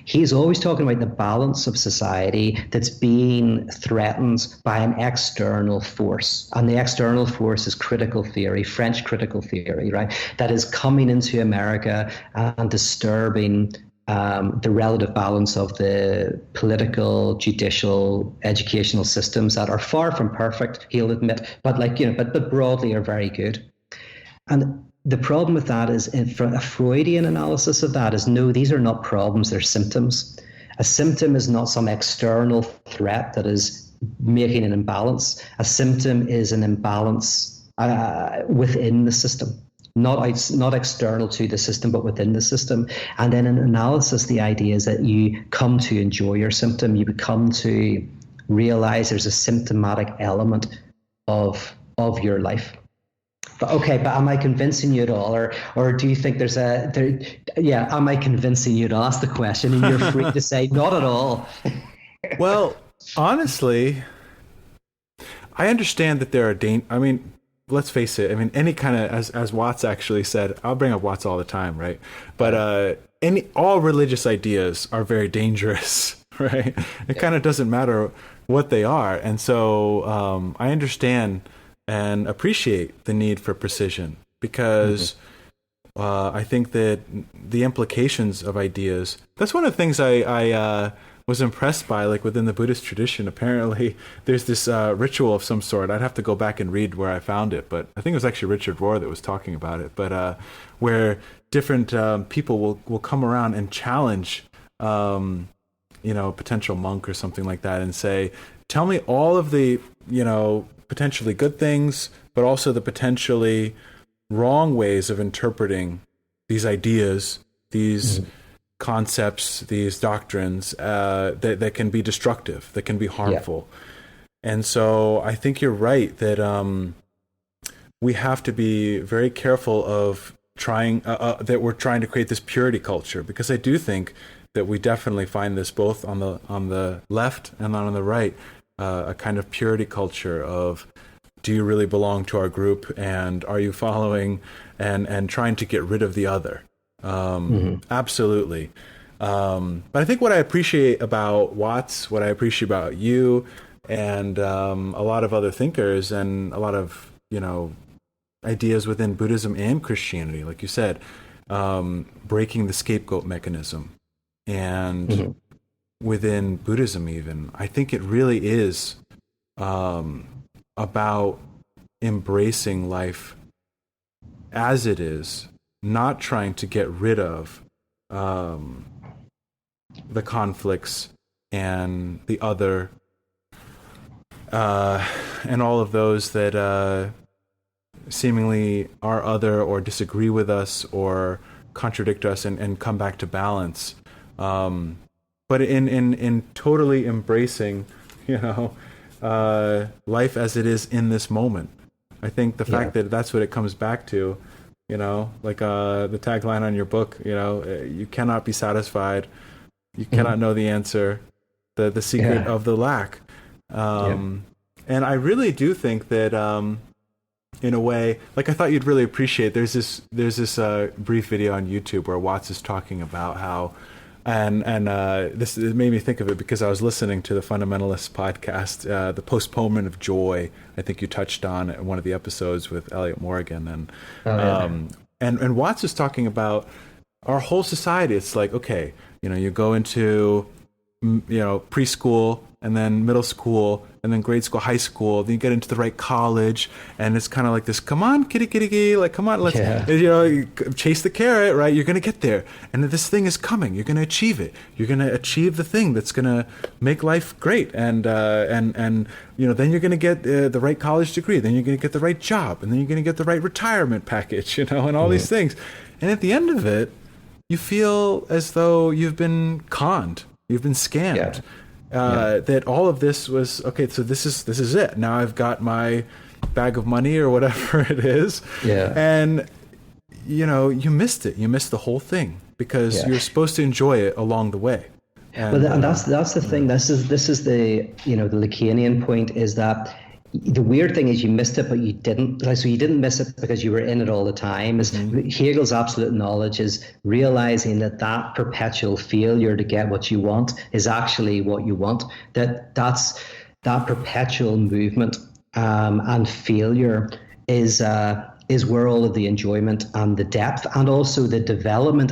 he's always talking about the balance of society that's being threatened by an external force. And the external force is critical theory, French critical theory, right? That is coming into America and disturbing the relative balance of the political, judicial, educational systems that are far from perfect, he'll admit, but but broadly are very good. And the problem with that is, a Freudian analysis of that is, no, these are not problems, they're symptoms. A symptom is not some external threat that is making an imbalance. A symptom is an imbalance within the system, not external to the system, but within the system. And then in analysis, the idea is that you come to enjoy your symptom. You come to realize there's a symptomatic element of your life. But am I convincing you at all, or do you think am I convincing you to ask the question, and you're free to say not at all? Well, honestly, I understand that there are I mean, let's face it. I mean, any kind of, as Watts actually said, I'll bring up Watts all the time, right? But all religious ideas are very dangerous, right? It kind of doesn't matter what they are, and so I understand and appreciate the need for precision, because I think that the implications of ideas, that's one of the things I was impressed by, like within the Buddhist tradition. Apparently there's this ritual of some sort. I'd have to go back and read where I found it, but I think it was actually Richard Rohr that was talking about it, but where different people will come around and challenge a potential monk or something like that and say, tell me all of the potentially good things, but also the potentially wrong ways of interpreting these ideas, these concepts, these doctrines that can be destructive, that can be harmful. And so I think you're right that we have to be very careful of trying that we're trying to create this purity culture, because I do think that we definitely find this both on the left and on the right, a kind of purity culture of, do you really belong to our group, and are you following and trying to get rid of the other? Absolutely. But I think what I appreciate about Watts, what I appreciate about you, and a lot of other thinkers, and a lot of, ideas within Buddhism and Christianity, like you said, breaking the scapegoat mechanism. And within Buddhism even, I think it really is about embracing life as it is, not trying to get rid of the conflicts and the other, and all of those that seemingly are other or disagree with us or contradict us, and come back to balance. But in totally embracing, life as it is in this moment. I think the fact that that's what it comes back to, like the tagline on your book, you cannot be satisfied. You cannot know the answer, the secret of the lack. And I really do think that, in a way, like, I thought you'd really appreciate, there's this brief video on YouTube where Watts is talking about how, and this, it made me think of it because I was listening to the Fundamentalist podcast, the postponement of joy. I think you touched on in one of the episodes with Elliot Morgan, and Watts is talking about our whole society. It's like, okay, you go into preschool, and then middle school, and then grade school, high school, then you get into the right college, and it's kind of like this, come on, kitty, like, come on, let's, chase the carrot, right? You're going to get there. And this thing is coming. You're going to achieve it. You're going to achieve the thing that's going to make life great. And then you're going to get the right college degree. Then you're going to get the right job. And then you're going to get the right retirement package, and all these things. And at the end of it, you feel as though you've been conned. You've been scammed. That all of this was, okay, so this is it. Now I've got my bag of money or whatever it is. And, you missed it. You missed the whole thing, because you're supposed to enjoy it along the way. And that's the thing. This is the, the Lacanian point, is that the weird thing is you missed it, but you didn't. So you didn't miss it because you were in it all the time. Hegel's absolute knowledge is realizing that perpetual failure to get what you want is actually what you want. That perpetual movement and failure is where all of the enjoyment and the depth, and also the development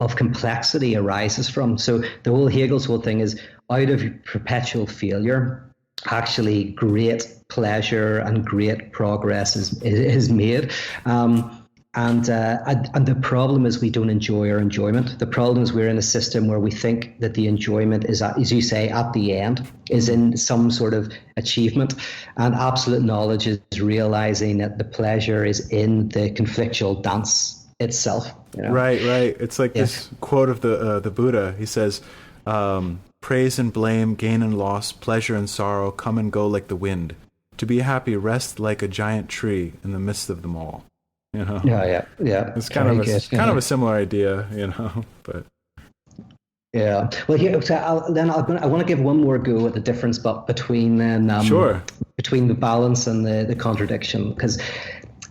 of complexity arises from. So Hegel's whole thing is, out of perpetual failure, actually great pleasure and great progress is made. And the problem is we don't enjoy our enjoyment. The problem is we're in a system where we think that the enjoyment is, as you say, at the end, is in some sort of achievement. And absolute knowledge is realizing that the pleasure is in the conflictual dance itself. Right. It's like this quote of the Buddha. He says, praise and blame, gain and loss, pleasure and sorrow come and go like the wind. To be happy, rest like a giant tree in the midst of them all. It's kind of a similar idea, but Well, here, so I want to give one more go at the difference, but between between the balance and the contradiction, because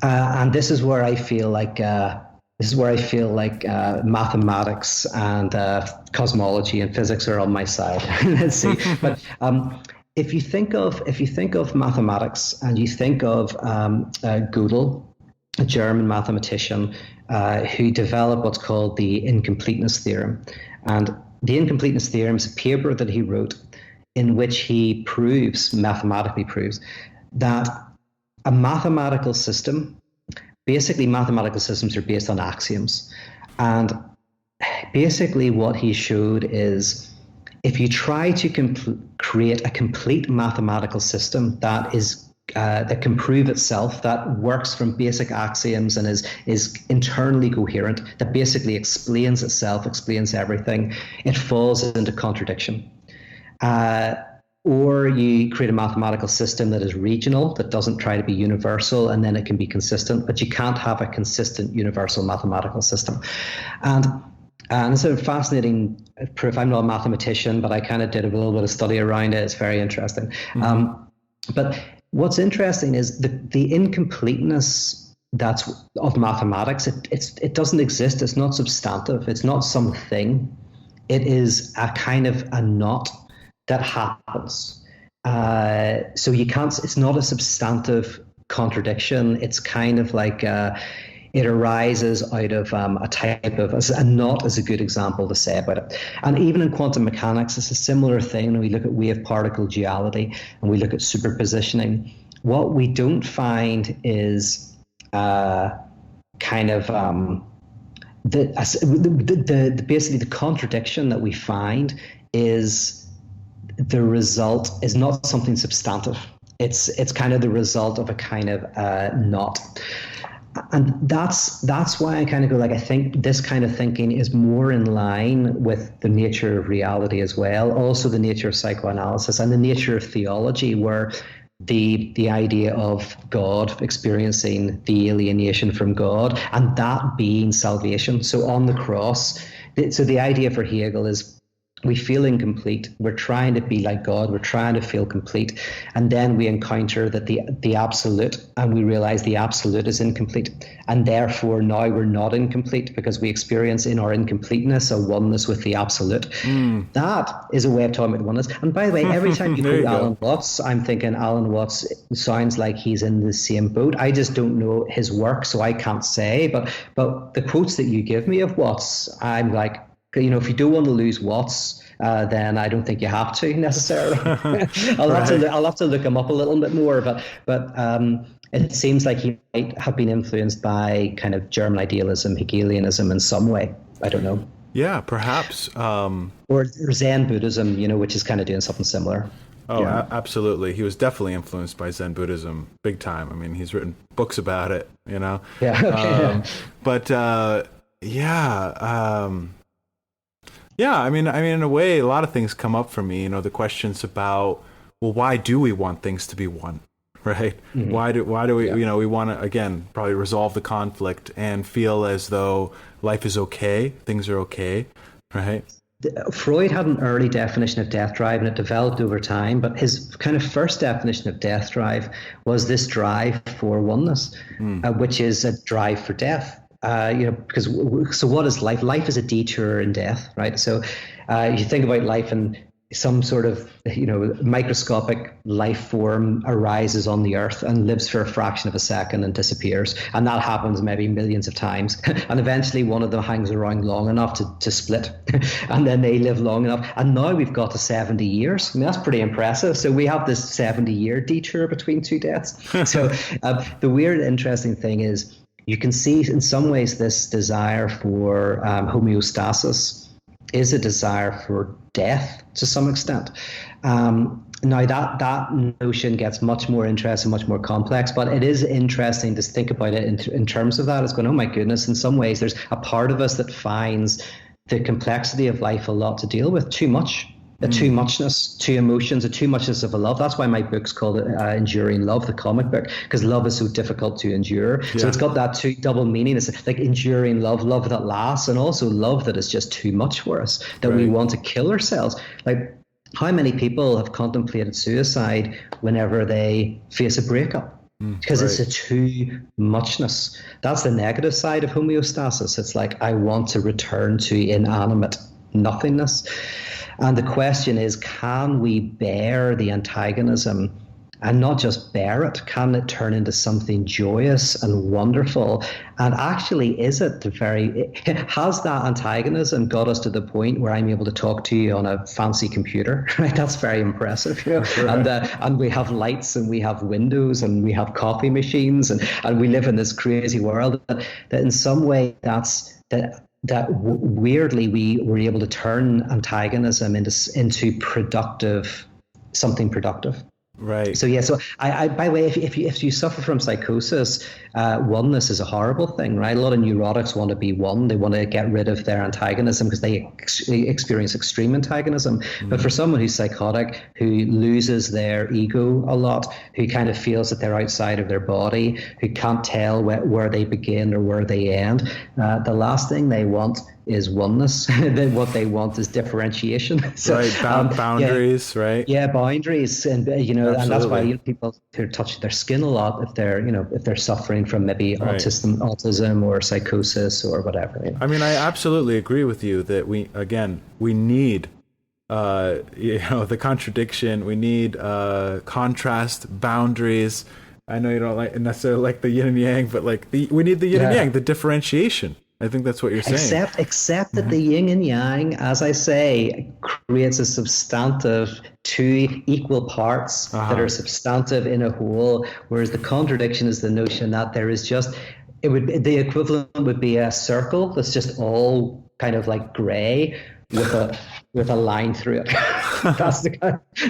and this is where I feel like mathematics and cosmology and physics are on my side. Let's see, but if you think of mathematics and you think of Gödel, a German mathematician who developed what's called the incompleteness theorem, and the incompleteness theorem is a paper that he wrote in which he mathematically proves that a mathematical system. Basically, mathematical systems are based on axioms. And basically what he showed is, if you try to create a complete mathematical system that is that can prove itself, that works from basic axioms and is internally coherent, that basically explains itself, explains everything, it falls into contradiction. Or you create a mathematical system that is regional, that doesn't try to be universal, and then it can be consistent, but you can't have a consistent universal mathematical system. And it's a fascinating proof. I'm not a mathematician, but I kind of did a little bit of study around it. It's very interesting. But what's interesting is the incompleteness of mathematics. It doesn't exist. It's not substantive. It's not something. It is a kind of a knot that happens. So you can't. It's not a substantive contradiction. It's kind of like it arises out of a type of, a knot is a good example to say about it. And even in quantum mechanics, it's a similar thing. When we look at wave particle duality and we look at superpositioning, what we don't find is basically the contradiction that we find is the result is not something substantive. It's kind of the result of a kind of knot. And that's why I kind of go, like, I think this kind of thinking is more in line with the nature of reality as well, also the nature of psychoanalysis and the nature of theology, where the idea of God, experiencing the alienation from God, and that being salvation. So on the cross, so the idea for Hegel is we feel incomplete. We're trying to be like God. We're trying to feel complete. And then we encounter that the absolute, and we realize the absolute is incomplete. And therefore now we're not incomplete because we experience in our incompleteness a oneness with the absolute. That is a way of talking about oneness. And by the way, every time you quote Alan Watts, I'm thinking Alan Watts sounds like he's in the same boat. I just don't know his work, so I can't say. But the quotes that you give me of Watts, I'm like, if you don't want to lose Watts, then I don't think you have to necessarily. I'll have to look him up a little bit more, but it seems like he might have been influenced by kind of German idealism, Hegelianism in some way. I don't know. Yeah, perhaps. Or Zen Buddhism, which is kind of doing something similar. Oh, yeah. Absolutely. He was definitely influenced by Zen Buddhism, big time. I mean, he's written books about it, Yeah. Okay. Yeah, I mean, in a way, a lot of things come up for me. The questions about, well, why do we want things to be one, right? Mm-hmm. Why do we, we want to, again, probably resolve the conflict and feel as though life is okay, things are okay, right? Freud had an early definition of death drive, and it developed over time. But his kind of first definition of death drive was this drive for oneness, which is a drive for death. So what is life? Life is a detour in death, right? So you think about life, and some sort of microscopic life form arises on the earth and lives for a fraction of a second and disappears, and that happens maybe millions of times, and eventually one of them hangs around long enough to split, and then they live long enough, and now we've got to 70 years. I mean, that's pretty impressive. So we have this 70-year detour between two deaths. So the weird interesting thing is, you can see in some ways this desire for homeostasis is a desire for death to some extent. Now that notion gets much more interesting, much more complex, but it is interesting to think about it in terms of that. It's going, oh my goodness, in some ways there's a part of us that finds the complexity of life a lot to deal with, too much. A too muchness, too emotions, a too muchness of a love. That's why my book's called Enduring Love, the comic book, because love is so difficult to endure. Yeah. So it's got that double meaning. It's like enduring love, love that lasts, and also love that is just too much for us, that we want to kill ourselves. Like, how many people have contemplated suicide whenever they face a breakup? Because it's a too muchness. That's the negative side of homeostasis. It's like, I want to return to inanimate nothingness. And the question is, can we bear the antagonism, and not just bear it? Can it turn into something joyous and wonderful? And actually, has that antagonism got us to the point where I'm able to talk to you on a fancy computer? Right? That's very impressive. And we have lights, and we have windows, and we have coffee machines, and we live in this crazy world that in some way that weirdly we were able to turn antagonism into productive, something productive. Right. So yeah, so I by the way, if you suffer from psychosis, oneness is a horrible thing, right? A lot of neurotics want to be one; they want to get rid of their antagonism because they experience extreme antagonism. But for someone who's psychotic, who loses their ego a lot, who kind of feels that they're outside of their body, who can't tell where they begin or where they end, the last thing they want is oneness. Then what they want is differentiation. So, right. Boundaries, yeah, right? Yeah, boundaries, and Absolutely. and that's why people who touch their skin a lot if they're suffering from maybe Right. autism or psychosis or whatever. I mean, I absolutely agree with you that we need the contradiction. We need contrast, boundaries. I know you don't necessarily like the yin and yang, but we need the yin and yang, the differentiation. I think that's what you're saying. Except that the yin and yang, as I say, creates a substantive, two equal parts that are substantive in a whole, whereas the contradiction is the notion that there is just, the equivalent would be a circle that's just all kind of like gray with a line through it.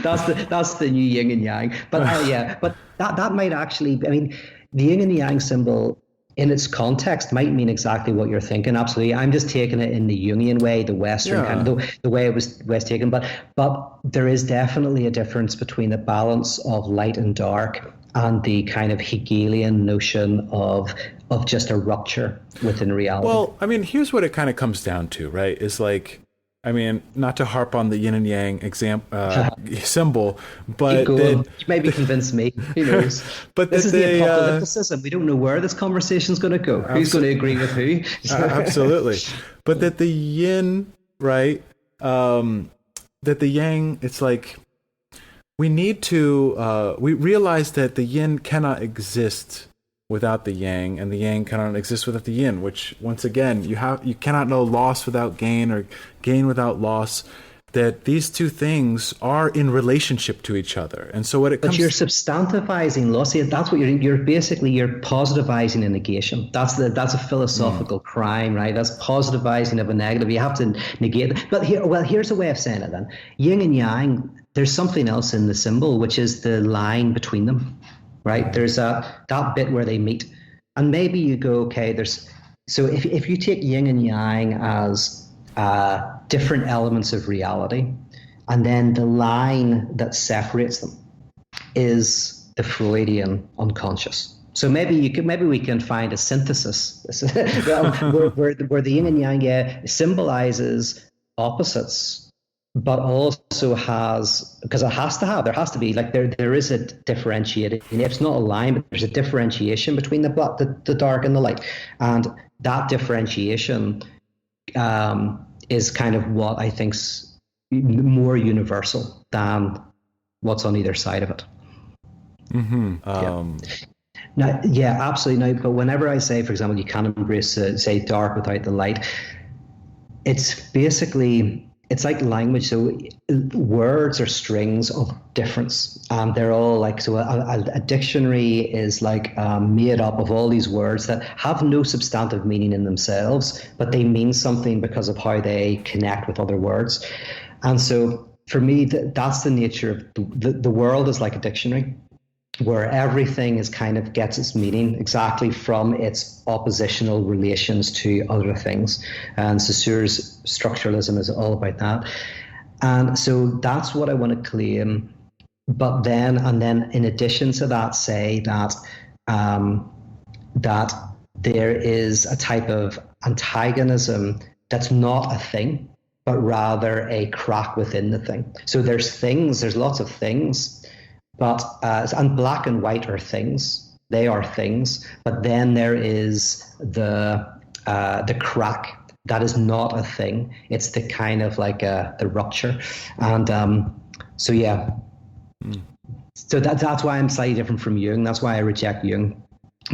that's the new yin and yang. But but that might actually, I mean, the yin and yang symbol in its context might mean exactly what you're thinking. Absolutely. I'm just taking it in the Jungian way, the Western kind of the way it was taken. But there is definitely a difference between the balance of light and dark and the kind of Hegelian notion of just a rupture within reality. Well, I mean, here's what it kind of comes down to, right? Is I mean, not to harp on the yin and yang symbol, but you maybe convince me. Who knows? But this is the apocalypticism. We don't know where this conversation's going to go. Who's going to agree with who? Absolutely. But that the yin, right? That the yang, it's like we need to. We realize that the yin cannot exist without the yang, and the yang cannot exist without the yin, which once again you cannot know loss without gain or gain without loss, that these two things are in relationship to each other. And so what it comes, but you're substantivizing loss. That's what you're positivizing a negation. That's a philosophical crime, right? That's positivizing of a negative. You have to negate it. But here's a way of saying it then. Yin and yang, there's something else in the symbol, which is the line between them. Right, there's that bit where they meet, and maybe you go, okay, so if you take yin and yang as different elements of reality, and then the line that separates them is the Freudian unconscious. So maybe we can find a synthesis where the yin and yang symbolizes opposites, but also because there has to be there is a differentiating. It's not a line, but there's a differentiation between the dark and the light, and that differentiation is kind of what I think's more universal than what's on either side of it. Now, absolutely. Now, but whenever I say, for example, you can't embrace say dark without the light, it's basically. It's like language, so words are strings of difference, and they're all a dictionary is made up of all these words that have no substantive meaning in themselves, but they mean something because of how they connect with other words. And so for me, that's the nature of the world is like a dictionary, where everything is kind of gets its meaning exactly from its oppositional relations to other things. And Saussure's structuralism is all about that. And so that's what I want to claim. But then in addition to that, say that that there is a type of antagonism that's not a thing, but rather a crack within the thing. So there's lots of things. But and black and white are things; they are things. But then there is the crack that is not a thing. It's the kind of the rupture, and so yeah. So that's why I'm slightly different from Jung. That's why I reject Jung,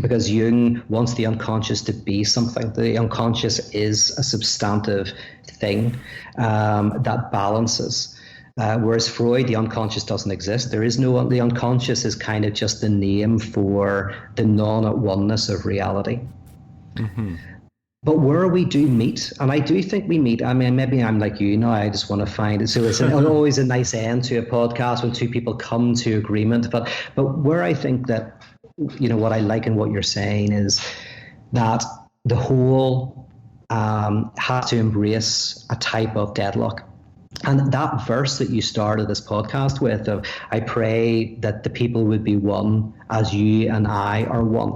because Jung wants the unconscious to be something. The unconscious is a substantive thing that balances. Whereas Freud, the unconscious doesn't exist. The unconscious is kind of just the name for the non-oneness of reality. But where we do meet, and I do think we meet, I mean, maybe I'm like you know, I just want to find it. So it's always a nice end to a podcast when two people come to agreement. But where I think that, you know, what I like in what you're saying is that the whole has to embrace a type of deadlock. And that verse that you started this podcast with, of I pray that the people would be one as you and I are one.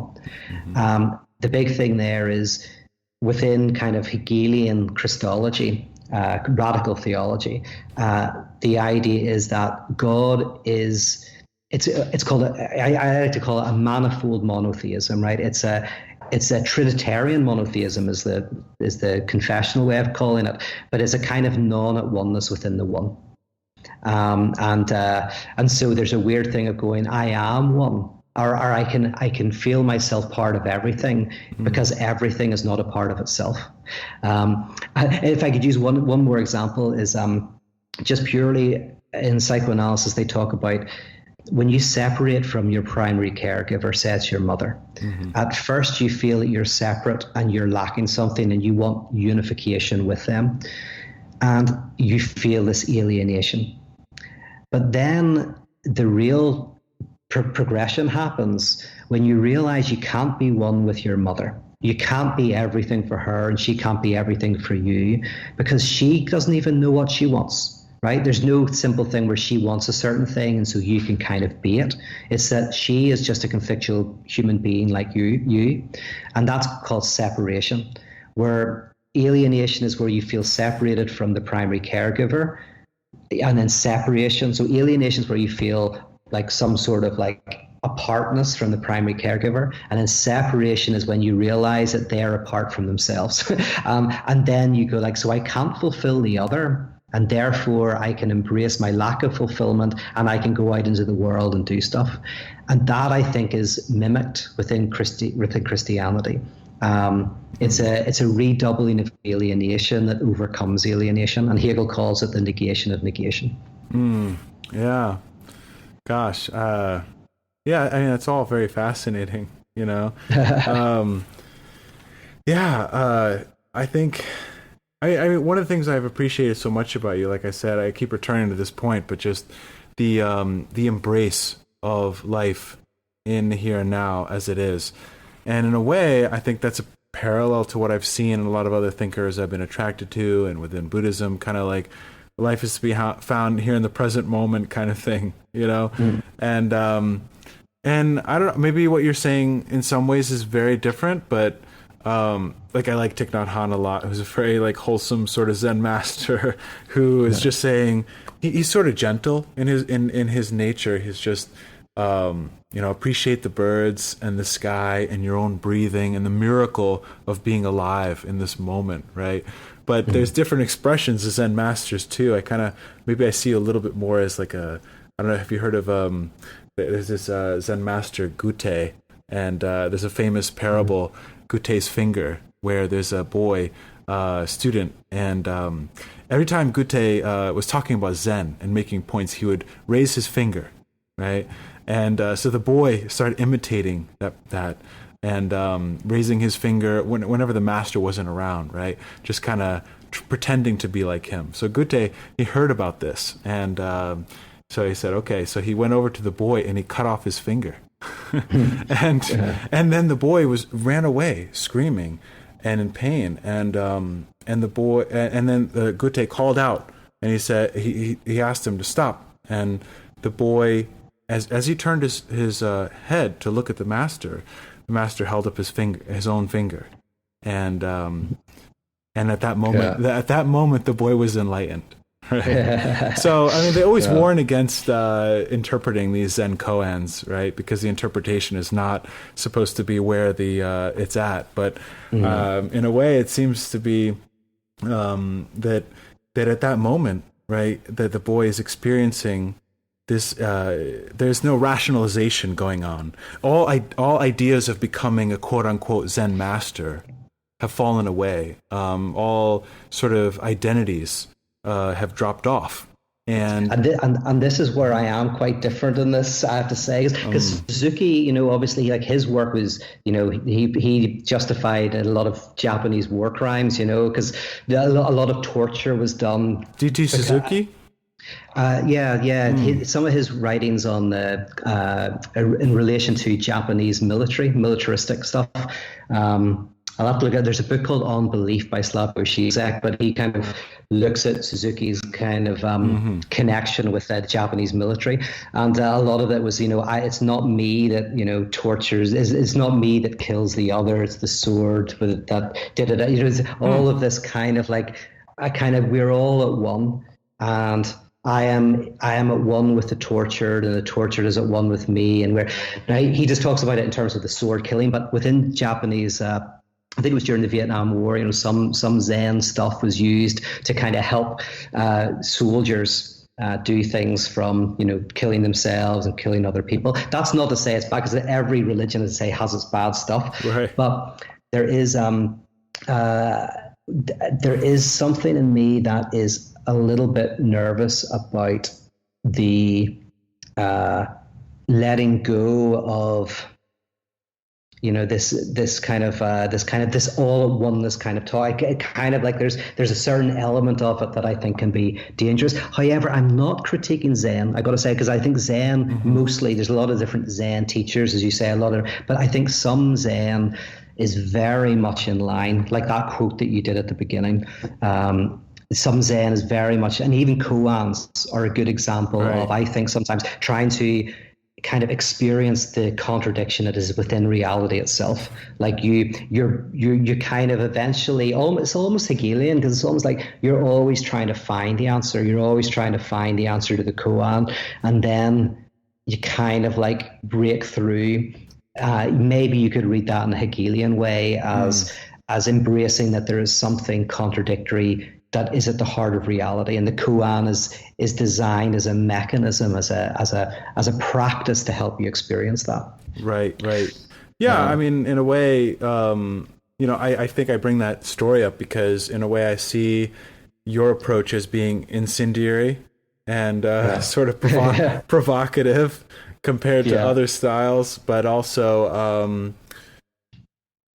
Mm-hmm. The big thing there is within kind of Hegelian Christology, radical theology, the idea is that God is, it's called, I like to call it a manifold monotheism, right? It's a Trinitarian monotheism is the confessional way of calling it, but it's a kind of non-at-oneness within the one. And so there's a weird thing of going, I am one, or I can feel myself part of everything because everything is not a part of itself. If I could use one more example is just purely in psychoanalysis, they talk about when you separate from your primary caregiver, say it's your mother, at first you feel that you're separate and you're lacking something and you want unification with them. And you feel this alienation. But then the real progression happens when you realize you can't be one with your mother. You can't be everything for her and she can't be everything for you because she doesn't even know what she wants. Right? There's no simple thing where she wants a certain thing and so you can kind of be it. It's that she is just a conflictual human being like you. And that's called separation, where alienation is where you feel separated from the primary caregiver, and then separation. So alienation is where you feel like some sort of like apartness from the primary caregiver, and then separation is when you realize that they're apart from themselves. And then you go like, so I can't fulfill the other, and therefore I can embrace my lack of fulfillment and I can go out into the world and do stuff. And that I think is mimicked within Christianity. It's a redoubling of alienation that overcomes alienation, and Hegel calls it the negation of negation. Yeah. Gosh. Yeah, I mean, it's all very fascinating, you know. I think I mean, one of the things I've appreciated so much about you, like I said, I keep returning to this point, but just the embrace of life in the here and now as it is. And in a way, I think that's a parallel to what I've seen in a lot of other thinkers I've been attracted to, and within Buddhism, kind of like life is to be found here in the present moment kind of thing, you know? And I don't know, maybe what you're saying in some ways is very different, but like I like Thich Nhat Hanh a lot, who's a very like wholesome sort of Zen master who is just saying he's sort of gentle in his nature. He's just appreciate the birds and the sky and your own breathing and the miracle of being alive in this moment, right? But there's different expressions as Zen masters too. Maybe I see a little bit more as like I don't know if you heard of there's this Zen master Gute, and there's a famous parable, Gute's finger, where there's a boy student, and every time Gute was talking about Zen and making points, he would raise his finger, right? And so the boy started imitating that and raising his finger whenever the master wasn't around, right? Just kind of pretending to be like him. So Gute, he heard about this, and so he said, okay. So he went over to the boy and he cut off his finger. and then the boy ran away screaming and in pain, and the boy and then Gute called out, and he said he asked him to stop, and the boy, as he turned his head to look at the master held up his own finger, and at that moment the boy was enlightened. Right. So, I mean, they always warn against interpreting these Zen koans, right? Because the interpretation is not supposed to be where it's at. But in a way, it seems to be that at that moment, right, that the boy is experiencing this. There's no rationalization going on. All ideas of becoming a quote unquote Zen master have fallen away. All sort of identities have dropped off, And and this is where I am quite different in this, I have to say, because Suzuki, you know, obviously, like, his work was, you know, he justified a lot of Japanese war crimes, you know, because a lot of torture was done. D.T. Suzuki? Some of his writings on in relation to Japanese militaristic stuff. I'll have to look at. There's a book called On Belief by Slavoj Žižek, but he kind of looks at Suzuki's kind of connection with the Japanese military, and a lot of it was, you know, it's not me that, you know, tortures. It's not me that kills the other. It's the sword that did it. You know, it's all of this kind of like, we're all at one, and I am at one with the tortured, and the tortured is at one with me. And he just talks about it in terms of the sword killing, but within Japanese. I think it was during the Vietnam War, you know, some Zen stuff was used to kind of help soldiers do things, from, you know, killing themselves and killing other people. That's not to say it's bad, because every religion, as I say, has its bad stuff. Right. But there is something in me that is a little bit nervous about the letting go of, you know, this all at oneness kind of talk. It kind of like there's a certain element of it that I think can be dangerous. However, I'm not critiquing Zen, I got to say, because I think Zen mostly, there's a lot of different Zen teachers, as you say, but I think some Zen is very much in line, like that quote that you did at the beginning. Some Zen is very much, and even koans are a good example of, I think, sometimes trying to kind of experience the contradiction that is within reality itself. Like you kind of eventually, it's almost Hegelian, because it's almost like you're always trying to find the answer. You're always trying to find the answer to the koan, and then you kind of like break through. Maybe you could read that in a Hegelian way as embracing that there is something contradictory that is at the heart of reality, and the koan is designed as a mechanism, as a practice to help you experience that. Right. Yeah, I mean, in a way, you know, I think I bring that story up because, in a way, I see your approach as being incendiary and sort of provocative compared to other styles, but also.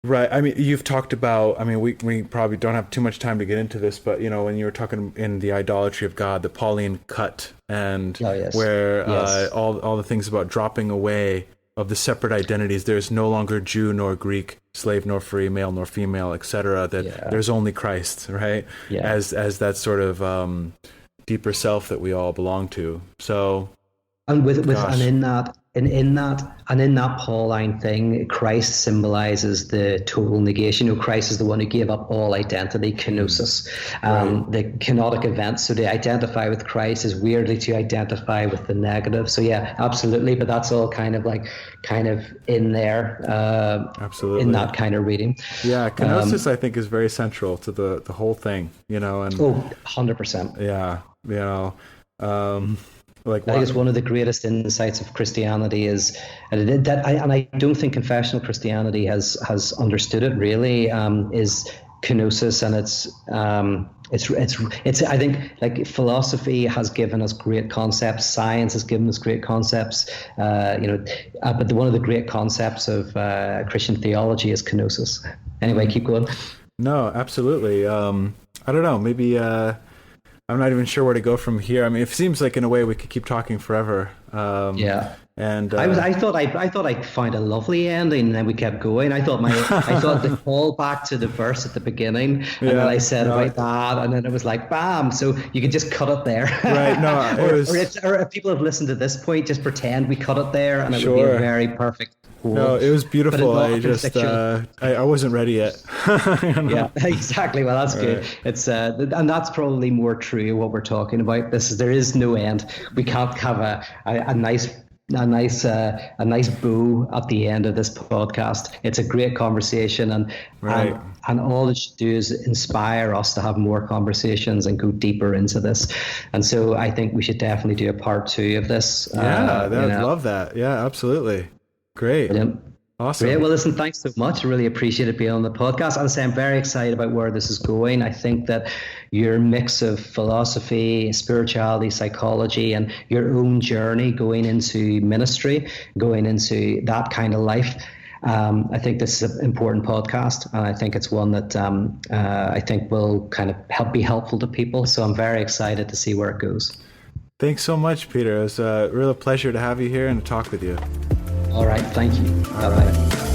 Right. I mean, you've talked about, I mean, we probably don't have too much time to get into this, but, you know, when you were talking in the idolatry of God, the Pauline cut, and where all the things about dropping away of the separate identities, there's no longer Jew nor Greek, slave nor free, male nor female, etc. That there's only Christ, right? Yeah. As that sort of deeper self that we all belong to. So, and in that Pauline thing, Christ symbolizes the total negation. You know, Christ is the one who gave up all identity, kenosis, the kenotic event. So to identify with Christ is weirdly to identify with the negative. So yeah, absolutely. But that's all kind of in there, absolutely, in that kind of reading. Yeah, kenosis I think is very central to the whole thing. You know, and 100%. Yeah, you know. I think it's one of the greatest insights of Christianity is, and I don't think confessional Christianity has understood it really, is kenosis, and it's I think, like, philosophy has given us great concepts, science has given us great concepts, but one of the great concepts of Christian theology is kenosis. Anyway, keep going. No, absolutely. I don't know, maybe. I'm not even sure where to go from here. I mean, it seems like in a way we could keep talking forever. And I thought I'd find a lovely ending, and then we kept going. I thought the call back to the verse at the beginning, and then I said about that, and then it was like bam. So you could just cut it there, right? No, or if people have listened to this point, just pretend we cut it there, and it would be a very perfect. No, it was beautiful. I just I wasn't ready yet. Yeah, exactly. Well, that's good. Right. It's and that's probably more true of what we're talking about. There is no end. We can't have a nice bow at the end of this podcast. It's a great conversation, and all it should do is inspire us to have more conversations and go deeper into this. And so I think we should definitely do a part 2 of this. Yeah, I'd love that. Yeah, absolutely. Great. Brilliant. Awesome. Great. Well, listen, thanks so much. I really appreciate it being on the podcast. As I say, I'm very excited about where this is going. I think that your mix of philosophy, spirituality, psychology, and your own journey going into ministry, going into that kind of life, I think this is an important podcast, and I think it's one that I think will kind of be helpful to people. So I'm very excited to see where it goes. Thanks so much, Peter. It was a real pleasure to have you here and to talk with you. All right. Thank you. Bye-bye.